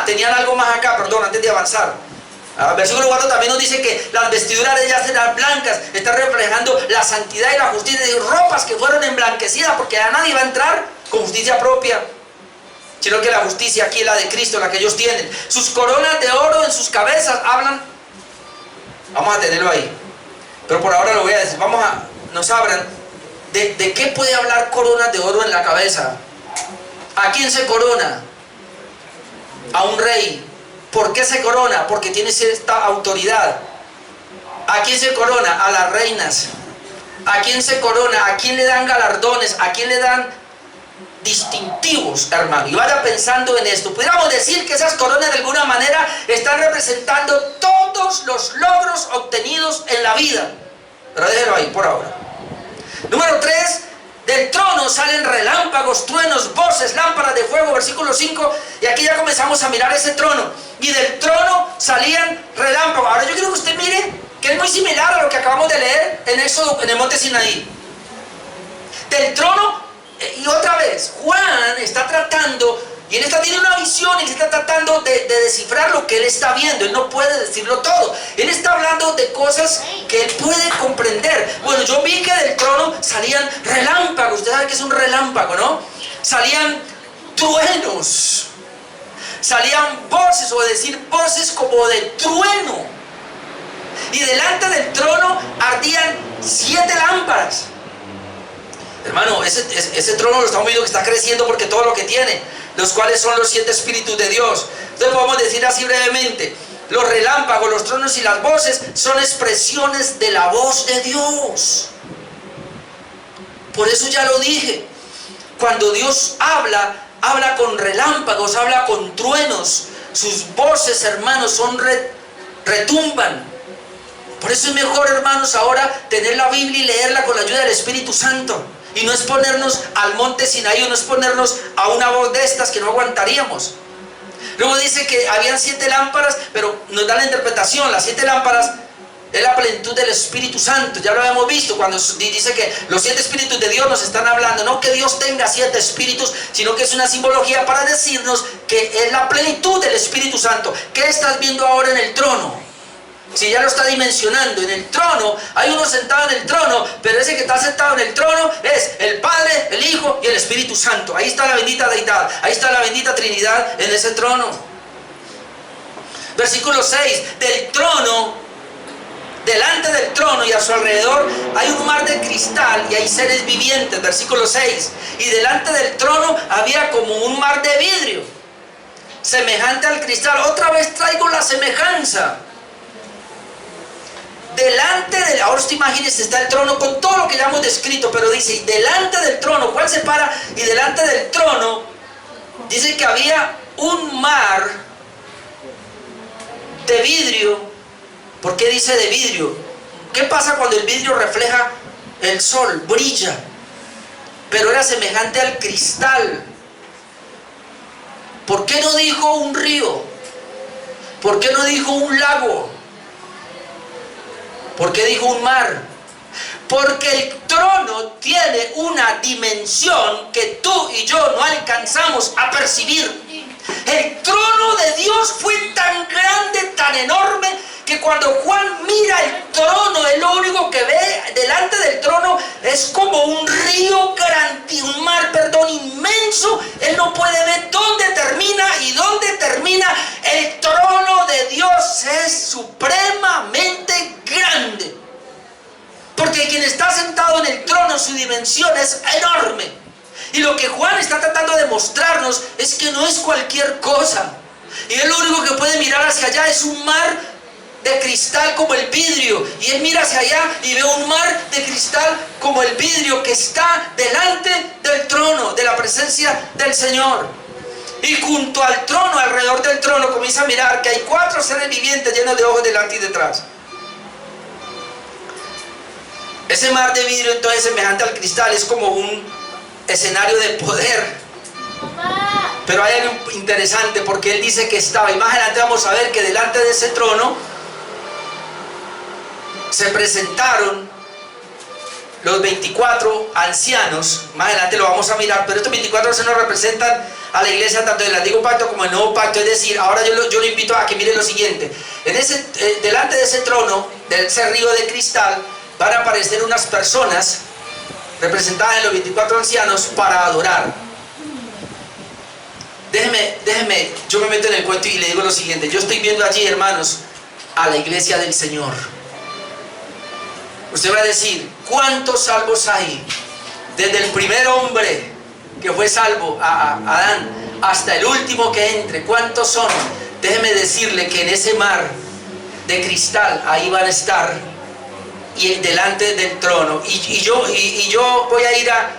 Tenían algo más acá, perdón, antes de avanzar. Versículo 4 también nos dice que las vestiduras de ellas eran blancas, está reflejando la santidad y la justicia, de ropas que fueron emblanquecidas, porque a nadie va a entrar con justicia propia, sino que la justicia aquí es la de Cristo, la que ellos tienen. Sus coronas de oro en sus cabezas hablan, vamos a tenerlo ahí, pero por ahora lo voy a decir, nos hablan de qué puede hablar coronas de oro en la cabeza. ¿A quién se corona? A un rey. ¿Por qué se corona? Porque tiene cierta autoridad. ¿A quién se corona? A las reinas. ¿A quién se corona? ¿A quién le dan galardones? ¿A quién le dan distintivos, hermano? Y vaya pensando en esto. Pudiéramos decir que esas coronas de alguna manera están representando todos los logros obtenidos en la vida. Pero déjelo ahí por ahora. Número 3. Del trono salen relámpagos, truenos, voces, lámparas de fuego, versículo 5, y aquí ya comenzamos a mirar ese trono. Y del trono salían relámpagos. Ahora yo quiero que usted mire que es muy similar a lo que acabamos de leer en Éxodo, en el monte Sinaí. Del trono, y otra vez, Juan está tratando, y él tiene una visión, y él está tratando de descifrar lo que él está viendo. Él no puede decirlo todo. Él está hablando de cosas que él puede comprender. Bueno, yo vi que del trono salían relámpagos. Usted sabe que es un relámpago, ¿no? Salían truenos. Salían voces, o decir voces como de trueno. Y delante del trono ardían 7 lámparas. Hermano, ese trono lo estamos viendo que está creciendo porque todo lo que tiene, los cuales son los 7 espíritus de Dios. Entonces podemos decir así brevemente: los relámpagos, los tronos y las voces son expresiones de la voz de Dios. Por eso ya lo dije, cuando Dios habla con relámpagos, habla con truenos. Sus voces, hermanos, retumban. Por eso es mejor, hermanos, ahora tener la Biblia y leerla con la ayuda del Espíritu Santo. Y no exponernos al monte Sinaí, no exponernos a una voz de estas que no aguantaríamos. Luego dice que habían 7 lámparas, pero nos da la interpretación. Las 7 lámparas es la plenitud del Espíritu Santo. Ya lo habíamos visto cuando dice que los 7 espíritus de Dios nos están hablando. No que Dios tenga 7 espíritus, sino que es una simbología para decirnos que es la plenitud del Espíritu Santo. ¿Qué estás viendo ahora en el trono? Si ya lo está dimensionando, en el trono hay uno sentado en el trono, pero ese que está sentado en el trono es el Padre, el Hijo y el Espíritu Santo. Ahí está la bendita deidad, ahí está la bendita Trinidad en ese trono. Versículo 6, del trono, delante del trono y a su alrededor hay un mar de cristal y hay seres vivientes. Versículo 6, y delante del trono había como un mar de vidrio, semejante al cristal. Otra vez traigo la semejanza. Delante del, ahora usted imagínese, está el trono con todo lo que ya hemos descrito, pero dice, y delante del trono, ¿cuál se para? Y delante del trono, dice que había un mar de vidrio. ¿Por qué dice de vidrio? ¿Qué pasa cuando el vidrio refleja el sol? Brilla. Pero era semejante al cristal. ¿Por qué no dijo un río? ¿Por qué no dijo un lago? ¿Por qué dijo un mar? Porque el trono tiene una dimensión que tú y yo no alcanzamos a percibir. El trono de Dios fue tan grande, tan enorme, que cuando Juan mira el trono, él lo único que ve delante del trono es como un río grande, un mar, inmenso. Él no puede ver dónde termina y dónde termina. El trono de Dios es supremamente grande. Porque quien está sentado en el trono, su dimensión es enorme. Y lo que Juan está tratando de mostrarnos es que no es cualquier cosa. Y él lo único que puede mirar hacia allá es un mar de cristal como el vidrio. Y él mira hacia allá y ve un mar de cristal como el vidrio que está delante del trono, de la presencia del Señor. Y junto al trono, alrededor del trono, comienza a mirar que hay 4 seres vivientes llenos de ojos delante y detrás. Ese mar de vidrio, entonces, semejante al cristal, es como un escenario de poder. Pero hay algo interesante, porque él dice que estaba, y más adelante vamos a ver que delante de ese trono se presentaron los 24 ancianos. Más adelante lo vamos a mirar, pero estos 24 ancianos representan a la iglesia tanto del antiguo pacto como del nuevo pacto. Es decir, ahora yo lo invito a que mire lo siguiente. Delante de ese trono, de ese río de cristal, van a aparecer unas personas representadas en los 24 ancianos para adorar. Déjeme, yo me meto en el cuento y le digo lo siguiente. Yo estoy viendo allí, hermanos, a la iglesia del Señor. Usted va a decir, ¿cuántos salvos hay? Desde el primer hombre que fue salvo, a Adán, hasta el último que entre. ¿Cuántos son? Déjeme decirle que en ese mar de cristal, ahí van a estar, y delante del trono. Y yo voy a ir a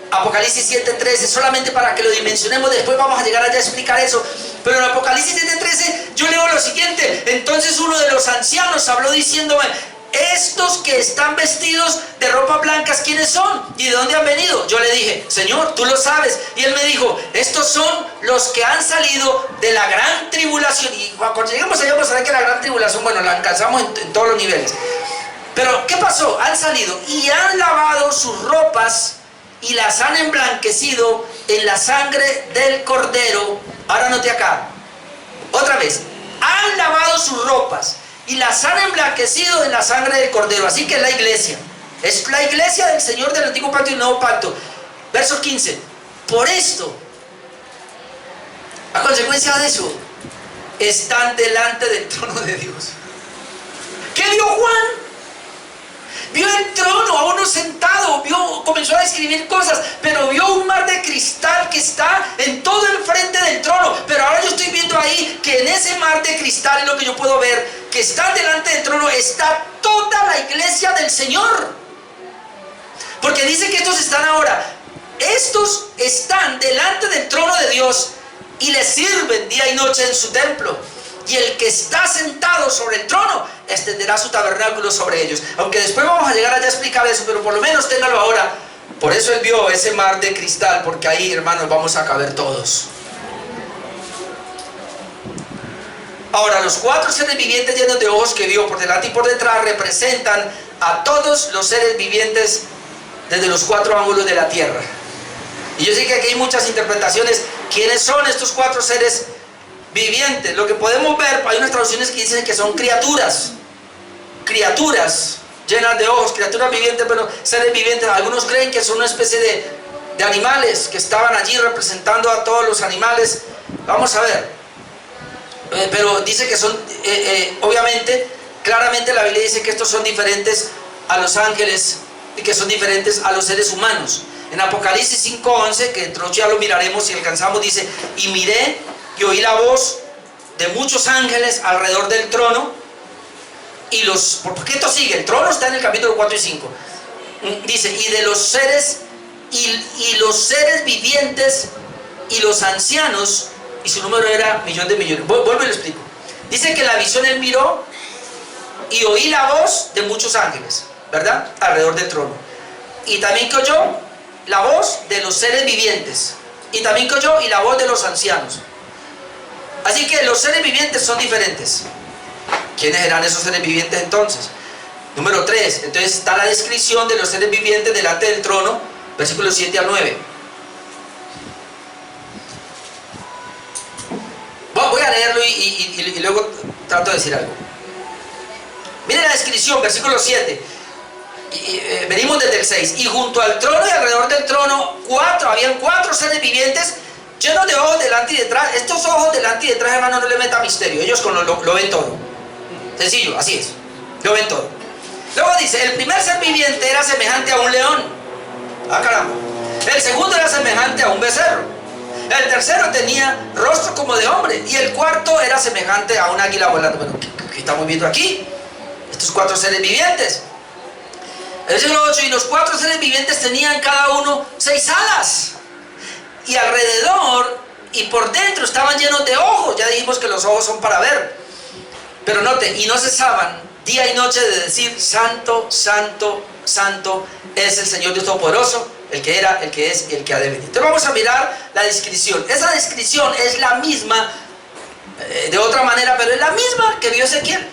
Apocalipsis 7:13, solamente para que lo dimensionemos. Después vamos a llegar allá a explicar eso. Pero en Apocalipsis 7:13 yo leo lo siguiente. Entonces uno de los ancianos habló diciéndome: estos que están vestidos de ropas blancas, ¿quiénes son? ¿Y de dónde han venido? Yo le dije: Señor, tú lo sabes. Y él me dijo: estos son los que han salido de la gran tribulación. Y cuando lleguemos allá vamos a ver que la gran tribulación, bueno, la alcanzamos en todos los niveles. Pero ¿qué pasó? Han salido y han lavado sus ropas y las han emblanquecido en la sangre del Cordero. Ahora note acá, otra vez, han lavado sus ropas y las han emblanquecido en la sangre del Cordero. Así que es la iglesia del Señor del antiguo pacto y el nuevo pacto. Verso 15. Por esto, a consecuencia de eso, están delante del trono de Dios. ¿Qué vio Juan? Vio el trono, a uno sentado, comenzó a describir cosas, pero vio un mar de cristal que está en todo el frente del trono. Pero ahora yo estoy viendo ahí que en ese mar de cristal, es lo que yo puedo ver, que está delante del trono, está toda la iglesia del Señor. Porque dice que estos están delante del trono de Dios y le sirven día y noche en su templo. Y el que está sentado sobre el trono extenderá su tabernáculo sobre ellos. Aunque después vamos a llegar allá a explicar eso, pero por lo menos téngalo ahora. Por eso él vio ese mar de cristal, porque ahí, hermanos, vamos a caber todos. Ahora, los 4 seres vivientes llenos de ojos que vio por delante y por detrás representan a todos los seres vivientes desde los 4 ángulos de la tierra. Y yo sé que aquí hay muchas interpretaciones. ¿Quiénes son estos 4 seres vivientes? Lo que podemos ver, hay unas traducciones que dicen que son criaturas llenas de ojos, criaturas vivientes, pero seres vivientes. Algunos creen que son una especie de animales que estaban allí representando a todos los animales. Vamos a ver, pero dice que son, obviamente, claramente la Biblia dice que estos son diferentes a los ángeles y que son diferentes a los seres humanos. En Apocalipsis 5:11, que ya lo miraremos si alcanzamos, dice: y miré y oí la voz de muchos ángeles alrededor del trono. Y porque esto sigue, el trono está en el capítulo 4 y 5. Dice: y de los seres, y los seres vivientes y los ancianos, y su número era millón de millones. Vuelvo y lo explico. Dice que en la visión él miró y oí la voz de muchos ángeles, ¿verdad? Alrededor del trono. Y también que oyó la voz de los seres vivientes. Y también que oyó y la voz de los ancianos. Así que los seres vivientes son diferentes. ¿Quiénes eran esos seres vivientes entonces? Número 3, 10. Entonces está la descripción de los seres vivientes delante del trono, versículos 7 al 9. Voy a leerlo y luego trato de decir algo. Miren la descripción, versículo 7. Venimos desde el 6. Y junto al trono y alrededor del trono habían cuatro seres vivientes llenos de ojos delante y detrás. Estos ojos delante y detrás, hermano, no le meta misterio. Ellos lo ven todo. Sencillo, así es. Lo ven todo. Luego dice, el primer ser viviente era semejante a un león. Ah, caramba. El segundo era semejante a un becerro. El tercero tenía rostro como de hombre. Y el cuarto era semejante a un águila volando. Bueno, ¿qué estamos viendo aquí? Estos cuatro seres vivientes. El versículo 8, y los cuatro seres vivientes tenían cada uno 6 alas. Y alrededor y por dentro estaban llenos de ojos. Ya dijimos que los ojos son para ver. Pero note, y no cesaban día y noche de decir, santo, santo, santo es el Señor Dios Todopoderoso, el que era, el que es y el que ha de venir. Entonces vamos a mirar la descripción. Esa descripción es la misma, de otra manera, pero es la misma que vio Ezequiel.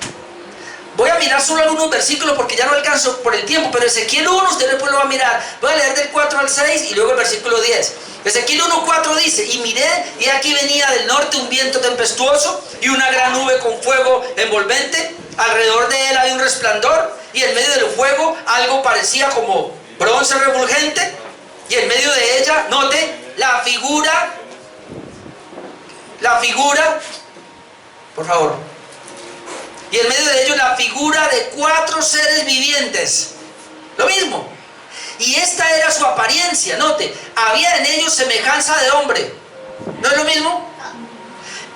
Voy a mirar solo algunos versículos porque ya no alcanzo por el tiempo, pero Ezequiel 1, usted después lo va a mirar. Voy a leer del 4 al 6 y luego el versículo 10. Ezequiel 1:4 dice, y miré, y aquí venía del norte un viento tempestuoso y una gran nube con fuego envolvente. Alrededor de él había un resplandor y en medio del fuego algo parecía como bronce refulgente. Y en medio de ella, note, la figura, por favor. Y en medio de ellos la figura de 4 seres vivientes. Lo mismo. Y esta era su apariencia, note, había en ellos semejanza de hombre. ¿No es lo mismo?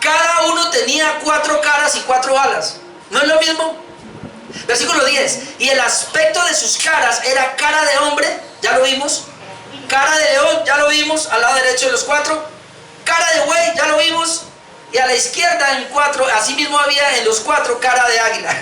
Cada uno tenía 4 caras y 4 alas. ¿No es lo mismo? Versículo 10. Y el aspecto de sus caras era cara de hombre, ya lo vimos. Cara de león, ya lo vimos, al lado derecho de los 4. Cara de buey, ya lo vimos. Y a la izquierda en 4, así mismo había en los 4 cara de águila.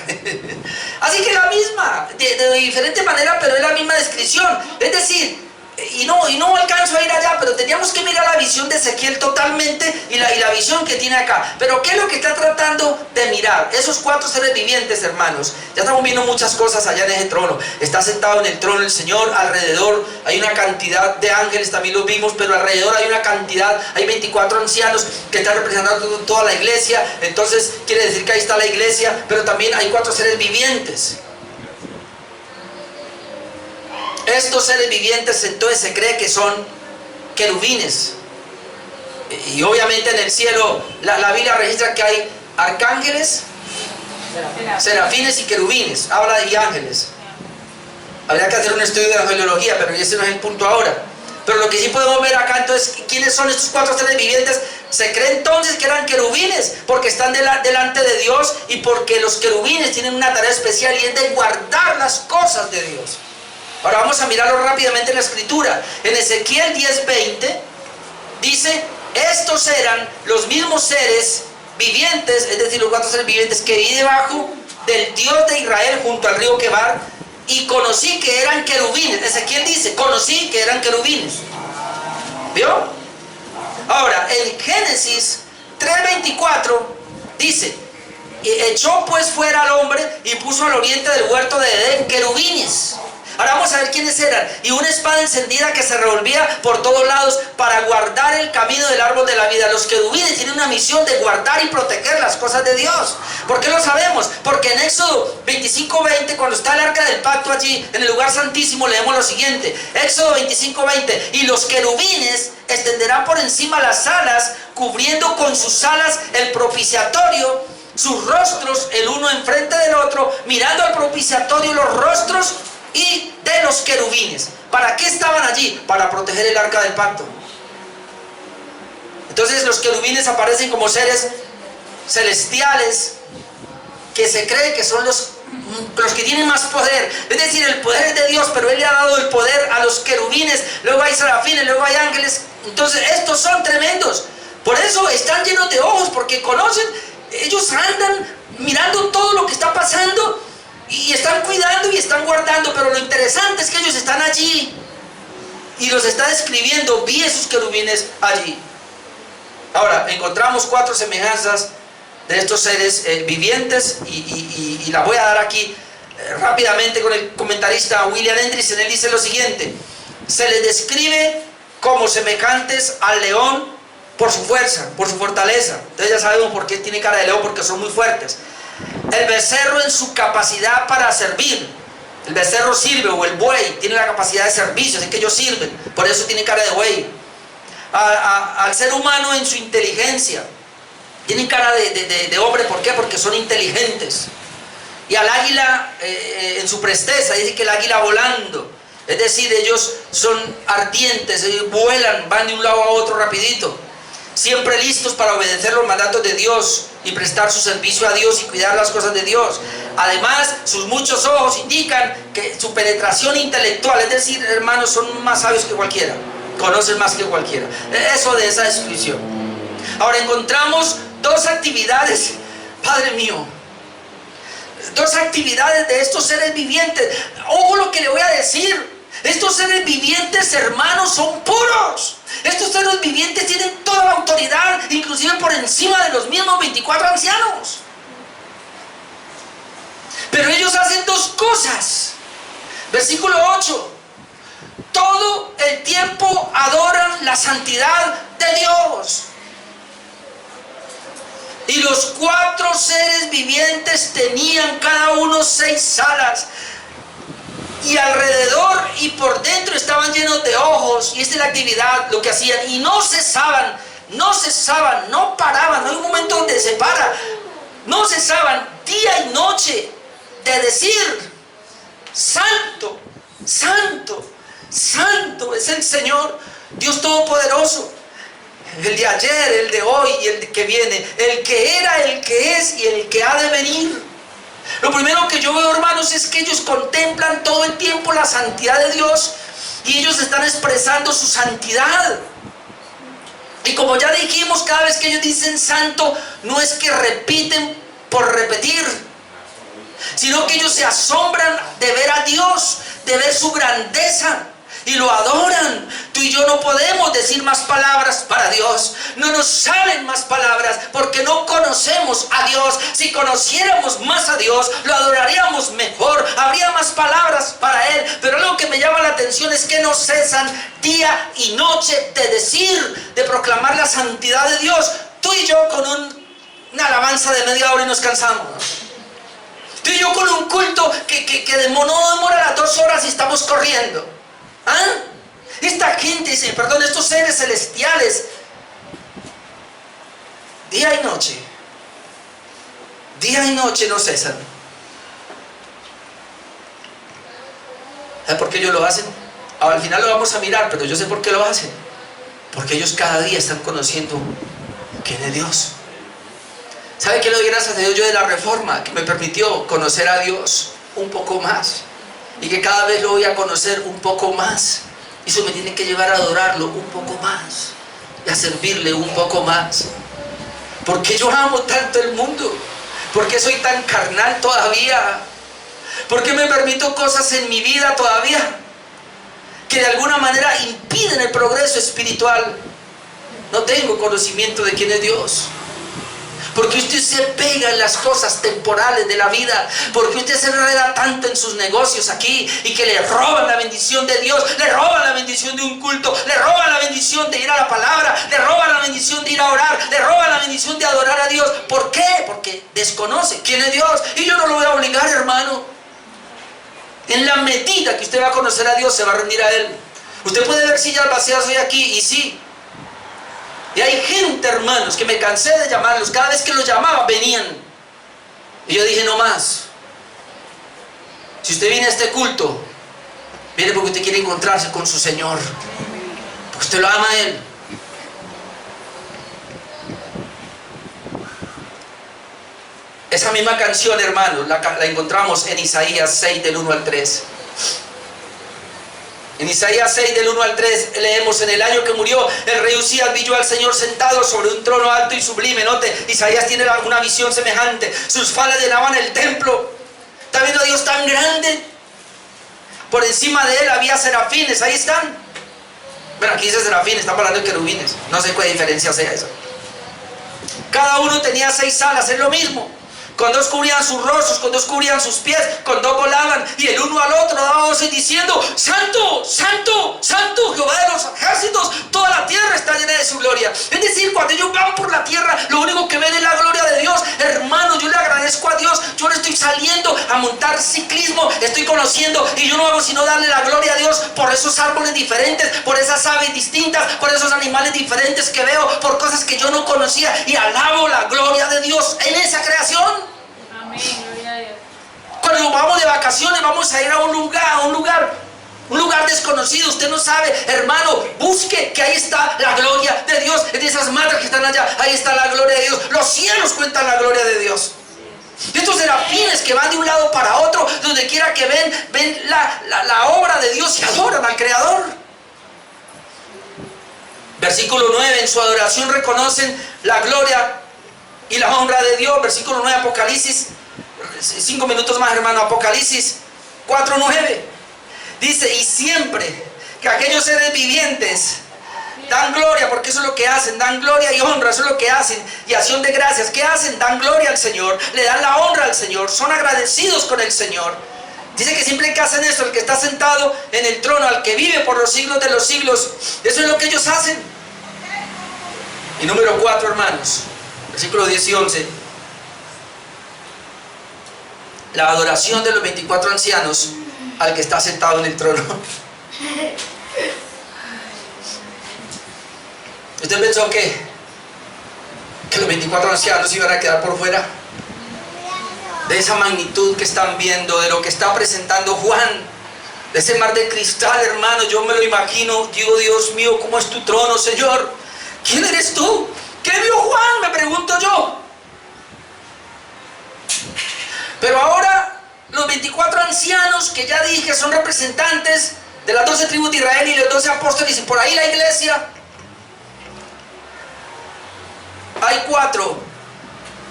Así que la misma, de diferente manera, pero es la misma descripción. Es decir, y no alcanzo a ir allá, pero teníamos que mirar la visión de Ezequiel totalmente y la visión que tiene acá. Pero ¿qué es lo que está tratando de mirar? Esos 4 seres vivientes, hermanos. Ya estamos viendo muchas cosas allá en ese trono. Está sentado en el trono el Señor, alrededor hay una cantidad de ángeles, también los vimos, pero alrededor hay una cantidad, hay 24 ancianos que están representando toda la iglesia. Entonces quiere decir que ahí está la iglesia, pero también hay 4 seres vivientes. Estos seres vivientes entonces se cree que son querubines. Y obviamente en el cielo la Biblia registra que hay arcángeles, serafines y querubines. Habla de ángeles. Habría que hacer un estudio de angelología, pero ese no es el punto ahora. Pero lo que sí podemos ver acá entonces, ¿quiénes son estos 4 seres vivientes? Se cree entonces que eran querubines, porque están delante de Dios y porque los querubines tienen una tarea especial y es de guardar las cosas de Dios. Ahora vamos a mirarlo rápidamente en la escritura. En Ezequiel 10:20 dice, estos eran los mismos seres vivientes, es decir, los 4 seres vivientes que vi debajo del Dios de Israel junto al río Quebar y conocí que eran querubines. Ezequiel dice, conocí que eran querubines. ¿Vio? Ahora, en Génesis 3:24 dice, echó pues fuera al hombre y puso al oriente del huerto de Edén querubines. Ahora vamos a ver quiénes eran. Y una espada encendida que se revolvía por todos lados para guardar el camino del árbol de la vida. Los querubines tienen una misión de guardar y proteger las cosas de Dios. ¿Por qué lo sabemos? Porque en Éxodo 25:20, cuando está el arca del pacto allí, en el lugar santísimo, leemos lo siguiente. Éxodo 25:20. Y los querubines extenderán por encima las alas, cubriendo con sus alas el propiciatorio, sus rostros el uno enfrente del otro, mirando al propiciatorio los rostros y de los querubines. ¿Para qué estaban allí? Para proteger el arca del pacto. Entonces los querubines aparecen como seres celestiales que se cree que son los que tienen más poder, es decir, el poder es de Dios, pero Él le ha dado el poder a los querubines. Luego hay serafines, luego hay ángeles. Entonces estos son tremendos, por eso están llenos de ojos, porque conocen, ellos andan mirando todo lo que está pasando y están cuidando y están guardando. Pero lo interesante es que ellos están allí y los está describiendo. Vi esos querubines allí. Ahora encontramos 4 semejanzas de estos seres vivientes y la voy a dar aquí. rápidamente con el comentarista William Hendriksen. Él dice lo siguiente: se les describe como semejantes al león por su fuerza, por su fortaleza. Entonces ya sabemos por qué tiene cara de león, porque son muy fuertes. El becerro en su capacidad para servir. El becerro sirve, o el buey tiene la capacidad de servicio, así que ellos sirven, por eso tiene cara de buey. Al ser humano en su inteligencia, tienen cara de hombre. ¿Por qué? Porque son inteligentes. Y al águila en su presteza, dice que el águila volando, es decir, ellos son ardientes, ellos vuelan, van de un lado a otro rapidito, siempre listos para obedecer los mandatos de Dios y prestar su servicio a Dios y cuidar las cosas de Dios. Además, sus muchos ojos indican que su penetración intelectual, es decir, hermanos, son más sabios que cualquiera, conocen más que cualquiera. Eso de esa descripción. Ahora encontramos dos actividades, Padre mío, dos actividades de estos seres vivientes. Ojo lo que le voy a decir. Estos seres vivientes, hermanos, son puros. Estos seres vivientes tienen toda la autoridad, inclusive por encima de los mismos 24 ancianos. Pero ellos hacen dos cosas. Versículo 8. Todo el tiempo adoran la santidad de Dios. Y los 4 seres vivientes tenían cada uno 6 alas. Y alrededor y por dentro estaban llenos de ojos. Y esta es la actividad, lo que hacían. Y no cesaban, no paraban. No hay un momento donde se para. No cesaban día y noche de decir: Santo, Santo, Santo es el Señor, Dios Todopoderoso. El de ayer, el de hoy y el que viene. El que era, el que es y el que ha de venir. Lo primero que yo veo, hermanos, es que ellos contemplan todo el tiempo la santidad de Dios y ellos están expresando su santidad. Y como ya dijimos, cada vez que ellos dicen santo, no es que repiten por repetir, sino que ellos se asombran de ver a Dios, de ver su grandeza, y lo adoran. Tú y yo no podemos decir más palabras para Dios. No nos salen más palabras porque no conocemos a Dios. Si conociéramos más a Dios, lo adoraríamos mejor, habría más palabras para Él. Pero algo que me llama la atención es que no cesan día y noche de decir, de proclamar la santidad de Dios. Tú y yo con una alabanza de media hora y nos cansamos. Tú y yo con un culto que no demora las 2 horas y estamos corriendo. ¿Ah? Esta gente, estos seres celestiales, día y noche no cesan. ¿Sabes por qué ellos lo hacen? Al final lo vamos a mirar, pero yo sé por qué lo hacen. Porque ellos cada día están conociendo quién es Dios. ¿Sabe qué le doy gracias a Dios yo de la Reforma? Que me permitió conocer a Dios un poco más. Y que cada vez lo voy a conocer un poco más. Y eso me tiene que llevar a adorarlo un poco más. Y a servirle un poco más. ¿Por qué yo amo tanto el mundo? ¿Por qué soy tan carnal todavía? ¿Por qué me permito cosas en mi vida todavía que de alguna manera impiden el progreso espiritual? No tengo conocimiento de quién es Dios. Porque usted se pega en las cosas temporales de la vida. Porque usted se enreda tanto en sus negocios aquí y que le roban la bendición de Dios, le roban la bendición de un culto, le roban la bendición de ir a la palabra, le roban la bendición de ir a orar, le roban la bendición de adorar a Dios. ¿Por qué? Porque desconoce quién es Dios. Y yo no lo voy a obligar, hermano. En la medida que usted va a conocer a Dios, se va a rendir a Él. Usted puede ver sillas vacías hoy aquí, y sí. Y hay gente, hermanos, que me cansé de llamarlos. Cada vez que los llamaba, venían. Y yo dije, no más. Si usted viene a este culto, viene porque usted quiere encontrarse con su Señor. Porque usted lo ama a Él. Esa misma canción, hermanos, la encontramos en Isaías 6, del 1 al 3. En Isaías 6, del 1 al 3, leemos: en el año que murió el rey Usías, vi yo al Señor sentado sobre un trono alto y sublime. Note, Isaías tiene una visión semejante. Sus faldas llenaban el templo. ¿Está viendo a Dios tan grande? Por encima de él había serafines, ahí están. Bueno, aquí dice serafines, estamos hablando de querubines. No sé qué diferencia sea eso. Cada uno tenía 6 alas, es lo mismo. Con dos cubrían sus rostros, con dos cubrían sus pies, con dos volaban, y el uno al otro daba voces diciendo: Santo, Santo, Santo, Jehová de los ejércitos, toda la tierra está llena de su gloria. Es decir, cuando ellos van por la tierra, lo único que ven es la gloria de Dios. Hermano, yo le agradezco a Dios. Yo no estoy saliendo a montar ciclismo, estoy conociendo, y yo no hago sino darle la gloria a Dios por esos árboles diferentes, por esas aves distintas, por esos animales diferentes que veo, por cosas que yo no conocía, y alabo la gloria de Dios en esa creación. Amén, gloria a Dios. Cuando vamos de vacaciones, vamos a ir a un lugar desconocido. Usted no sabe, hermano, busque que ahí está la gloria de Dios. En esas matas que están allá, ahí está la gloria de Dios. Los cielos cuentan la gloria de Dios. Estos serafines que van de un lado para otro, donde quiera que ven la obra de Dios y adoran al Creador. Versículo 9, en su adoración reconocen la gloria y la honra de Dios. Versículo 9, Apocalipsis, 5 minutos más, hermano. Apocalipsis 4:9 dice: y siempre que aquellos seres vivientes dan gloria, porque eso es lo que hacen, dan gloria y honra, eso es lo que hacen, y acción de gracias. ¿Qué hacen? Dan gloria al Señor, le dan la honra al Señor, son agradecidos con el Señor. Dice que siempre que hacen eso, el que está sentado en el trono, al que vive por los siglos de los siglos, eso es lo que ellos hacen. Y número 4, hermanos, versículos 10 y 11. La adoración de los 24 ancianos al que está sentado en el trono. ¿Usted pensó que los 24 ancianos iban a quedar por fuera de esa magnitud que están viendo, de lo que está presentando Juan, de ese mar de cristal, hermano? Yo me lo imagino. Digo: Dios mío, ¿cómo es tu trono, Señor? ¿Quién eres tú? ¿Qué vio Juan?, me pregunto yo. Pero ahora los 24 ancianos, que ya dije son representantes de las 12 tribus de Israel y los 12 apóstoles, y por ahí la iglesia, hay 4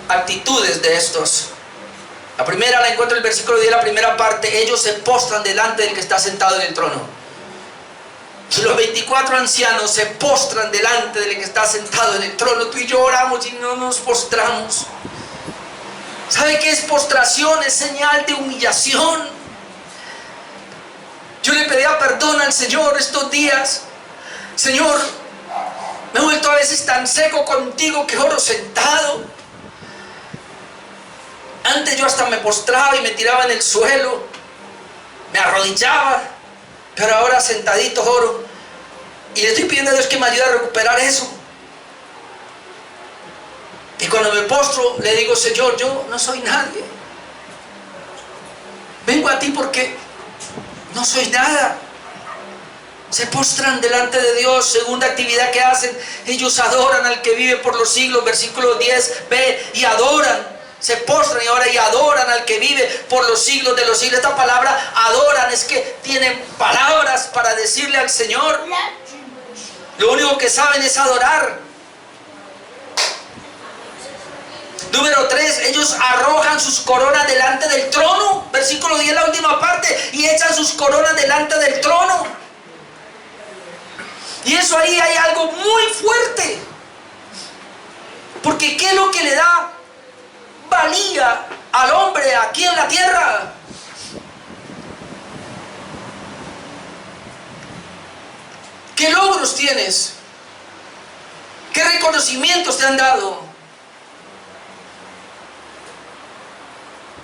actitudes de estos. La primera la encuentro en el versículo 10, la primera parte: ellos se postran delante del que está sentado en el trono. Los 24 ancianos se postran delante del que está sentado en el trono. Tú y yo oramos y no nos postramos. ¿Sabe qué es postración? Es señal de humillación. Yo le pedía perdón al Señor estos días. Señor, me he vuelto a veces tan seco contigo que oro sentado. Antes yo hasta me postraba y me tiraba en el suelo, me arrodillaba, pero ahora sentadito oro. Y le estoy pidiendo a Dios que me ayude a recuperar eso. Y cuando me postro, le digo: Señor, yo no soy nadie. Vengo a ti porque no soy nada. Se postran delante de Dios. Segunda actividad que hacen: ellos adoran al que vive por los siglos. Versículo 10, ve, y adoran. Se postran y ahora y adoran al que vive por los siglos de los siglos. Esta palabra adoran es que tienen palabras para decirle al Señor. Lo único que saben es adorar. Número 3, ellos arrojan sus coronas delante del trono. Versículo 10, la última parte: y echan sus coronas delante del trono. Y eso ahí hay algo muy fuerte. Porque ¿qué es lo que le da valía al hombre aquí en la tierra? ¿Qué logros tienes? ¿Qué reconocimientos te han dado?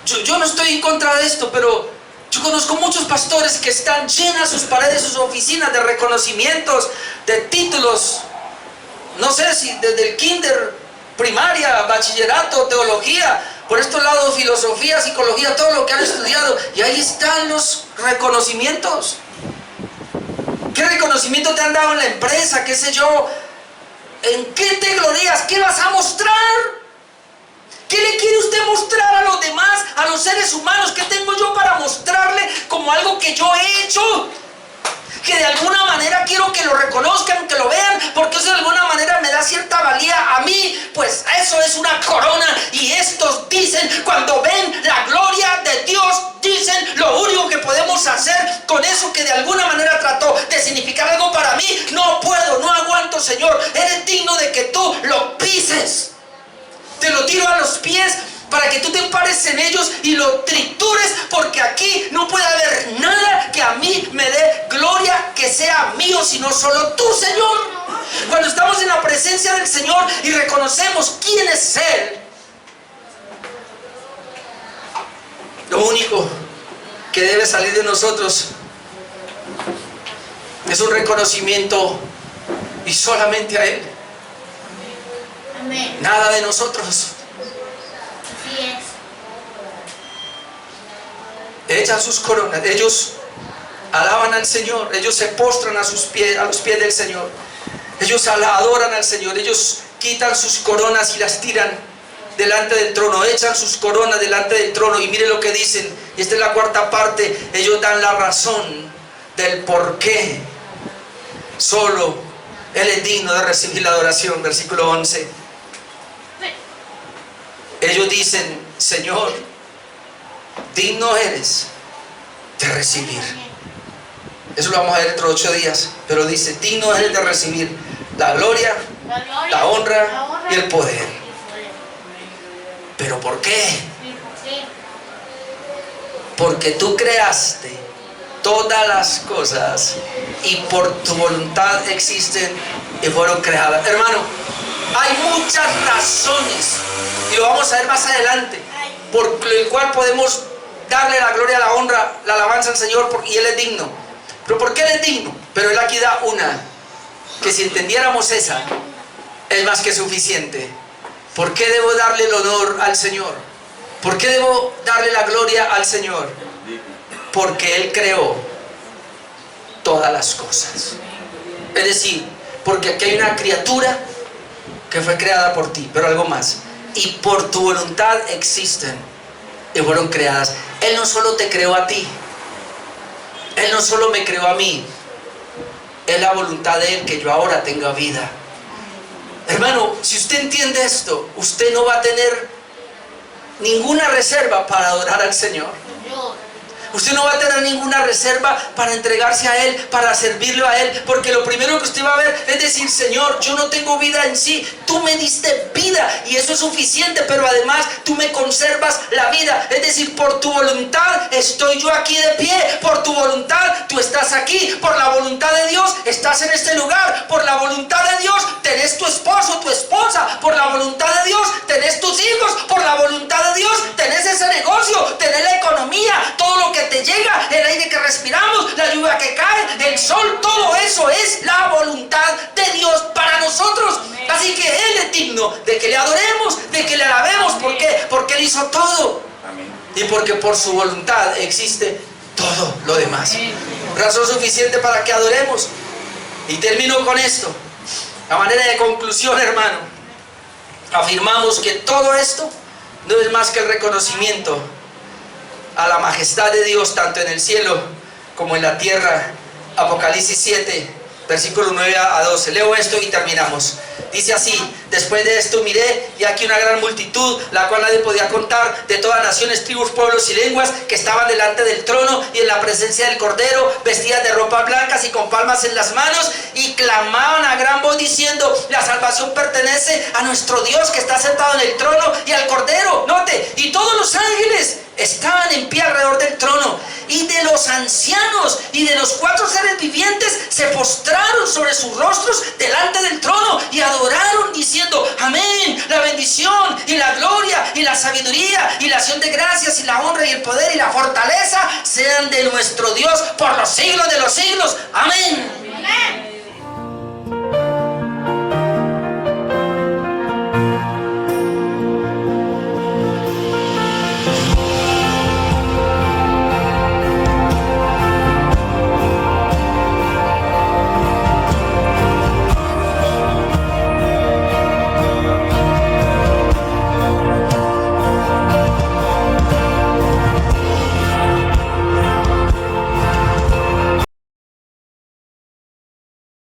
Yo no estoy en contra de esto, pero yo conozco muchos pastores que están llenas sus paredes, sus oficinas de reconocimientos, de títulos. No sé si desde el kinder, primaria, bachillerato, teología, por estos lados filosofía, psicología, todo lo que han estudiado, y ahí están los reconocimientos. ¿Qué reconocimiento te han dado en la empresa? ¿Qué sé yo? ¿En qué te glorías? ¿Qué vas a mostrar? ¿Qué le quiere usted mostrar a los demás, a los seres humanos? ¿Qué tengo yo para mostrarle como algo que yo he hecho? Que de alguna manera quiero que lo reconozcan, que lo vean, porque eso de alguna manera me da cierta valía a mí. Pues eso es una corona. Y estos dicen, cuando ven la gloria de Dios, dicen: lo único que podemos hacer con eso que de alguna manera trató de significar algo para mí, no puedo, no aguanto, Señor. Eres digno de que tú lo pises. Te lo tiro a los pies para que tú te pares en ellos y lo tritures, porque aquí no puede haber nada que a mí me dé gloria que sea mío, sino solo tú, Señor. Cuando estamos en la presencia del Señor y reconocemos quién es Él, lo único que debe salir de nosotros es un reconocimiento y solamente a Él. Amén. Nada de nosotros. Así es. Echan sus coronas, ellos alaban al Señor, ellos se postran a los pies del Señor, ellos adoran al Señor, ellos quitan sus coronas y las tiran delante del trono, echan sus coronas delante del trono. Y mire lo que dicen, y esta es la cuarta parte, ellos dan la razón del por qué solo Él es digno de recibir la adoración. Versículo 11, ellos dicen: Señor, digno eres de recibir. Eso lo vamos a ver dentro de 8 días, pero dice: digno eres de recibir la gloria, la honra y el poder. ¿Pero por qué? Porque tú creaste todas las cosas y por tu voluntad existen y fueron creadas. Hermano, hay muchas razones, y lo vamos a ver más adelante, por el cual podemos darle la gloria, la honra, la alabanza al Señor, y Él es digno. ¿Pero por qué Él es digno? Pero Él aquí da una, que si entendiéramos esa, es más que suficiente. ¿Por qué debo darle el honor al Señor? ¿Por qué debo darle la gloria al Señor? Porque Él creó todas las cosas. Es decir, porque aquí hay una criatura que fue creada por ti, pero algo más. Y por tu voluntad existen y fueron creadas. Él no solo te creó a ti, Él no solo me creó a mí, es la voluntad de Él que yo ahora tenga vida. Hermano, si usted entiende esto, usted no va a tener ninguna reserva para adorar al Señor. Usted no va a tener ninguna reserva para entregarse a Él, para servirlo a Él, porque lo primero que usted va a ver es decir: Señor, yo no tengo vida en sí, tú me diste vida y eso es suficiente, pero además tú me conservas la vida. Es decir, por tu voluntad estoy yo aquí de pie, por tu voluntad tú estás aquí, por la voluntad de Dios estás en este lugar, por la voluntad de Dios tenés tu esposo, tu esposa, por la voluntad de Dios tenés tus hijos, por la voluntad de Dios tenés ese negocio, tenés la economía, todo lo que te llega, el aire que respiramos, la lluvia que cae, el sol, todo eso es la voluntad de Dios para nosotros. Así que Él es digno de que le adoremos, de que le alabemos. ¿Por qué? Porque Él hizo todo. Y porque por su voluntad existe todo lo demás. Razón suficiente para que adoremos. Y termino con esto. A manera de conclusión, hermano, afirmamos que todo esto no es más que el reconocimiento a la majestad de Dios, tanto en el cielo como en la tierra. Apocalipsis 7, versículo 9 a 12. Leo esto y terminamos. Dice así: después de esto miré, y aquí una gran multitud, la cual nadie podía contar, de todas naciones, tribus, pueblos y lenguas, que estaban delante del trono y en la presencia del Cordero, vestidas de ropas blancas y con palmas en las manos, y clamaban a gran voz diciendo: la salvación pertenece a nuestro Dios que está sentado en el trono y al Cordero. Note, y todos los ángeles estaban en pie alrededor del trono, y de los ancianos y de los 4 seres vivientes se postraron sobre sus rostros delante del trono y adoraron diciendo: amén, la bendición y la gloria y la sabiduría y la acción de gracias y la honra y el poder y la fortaleza sean de nuestro Dios por los siglos de los siglos. Amén.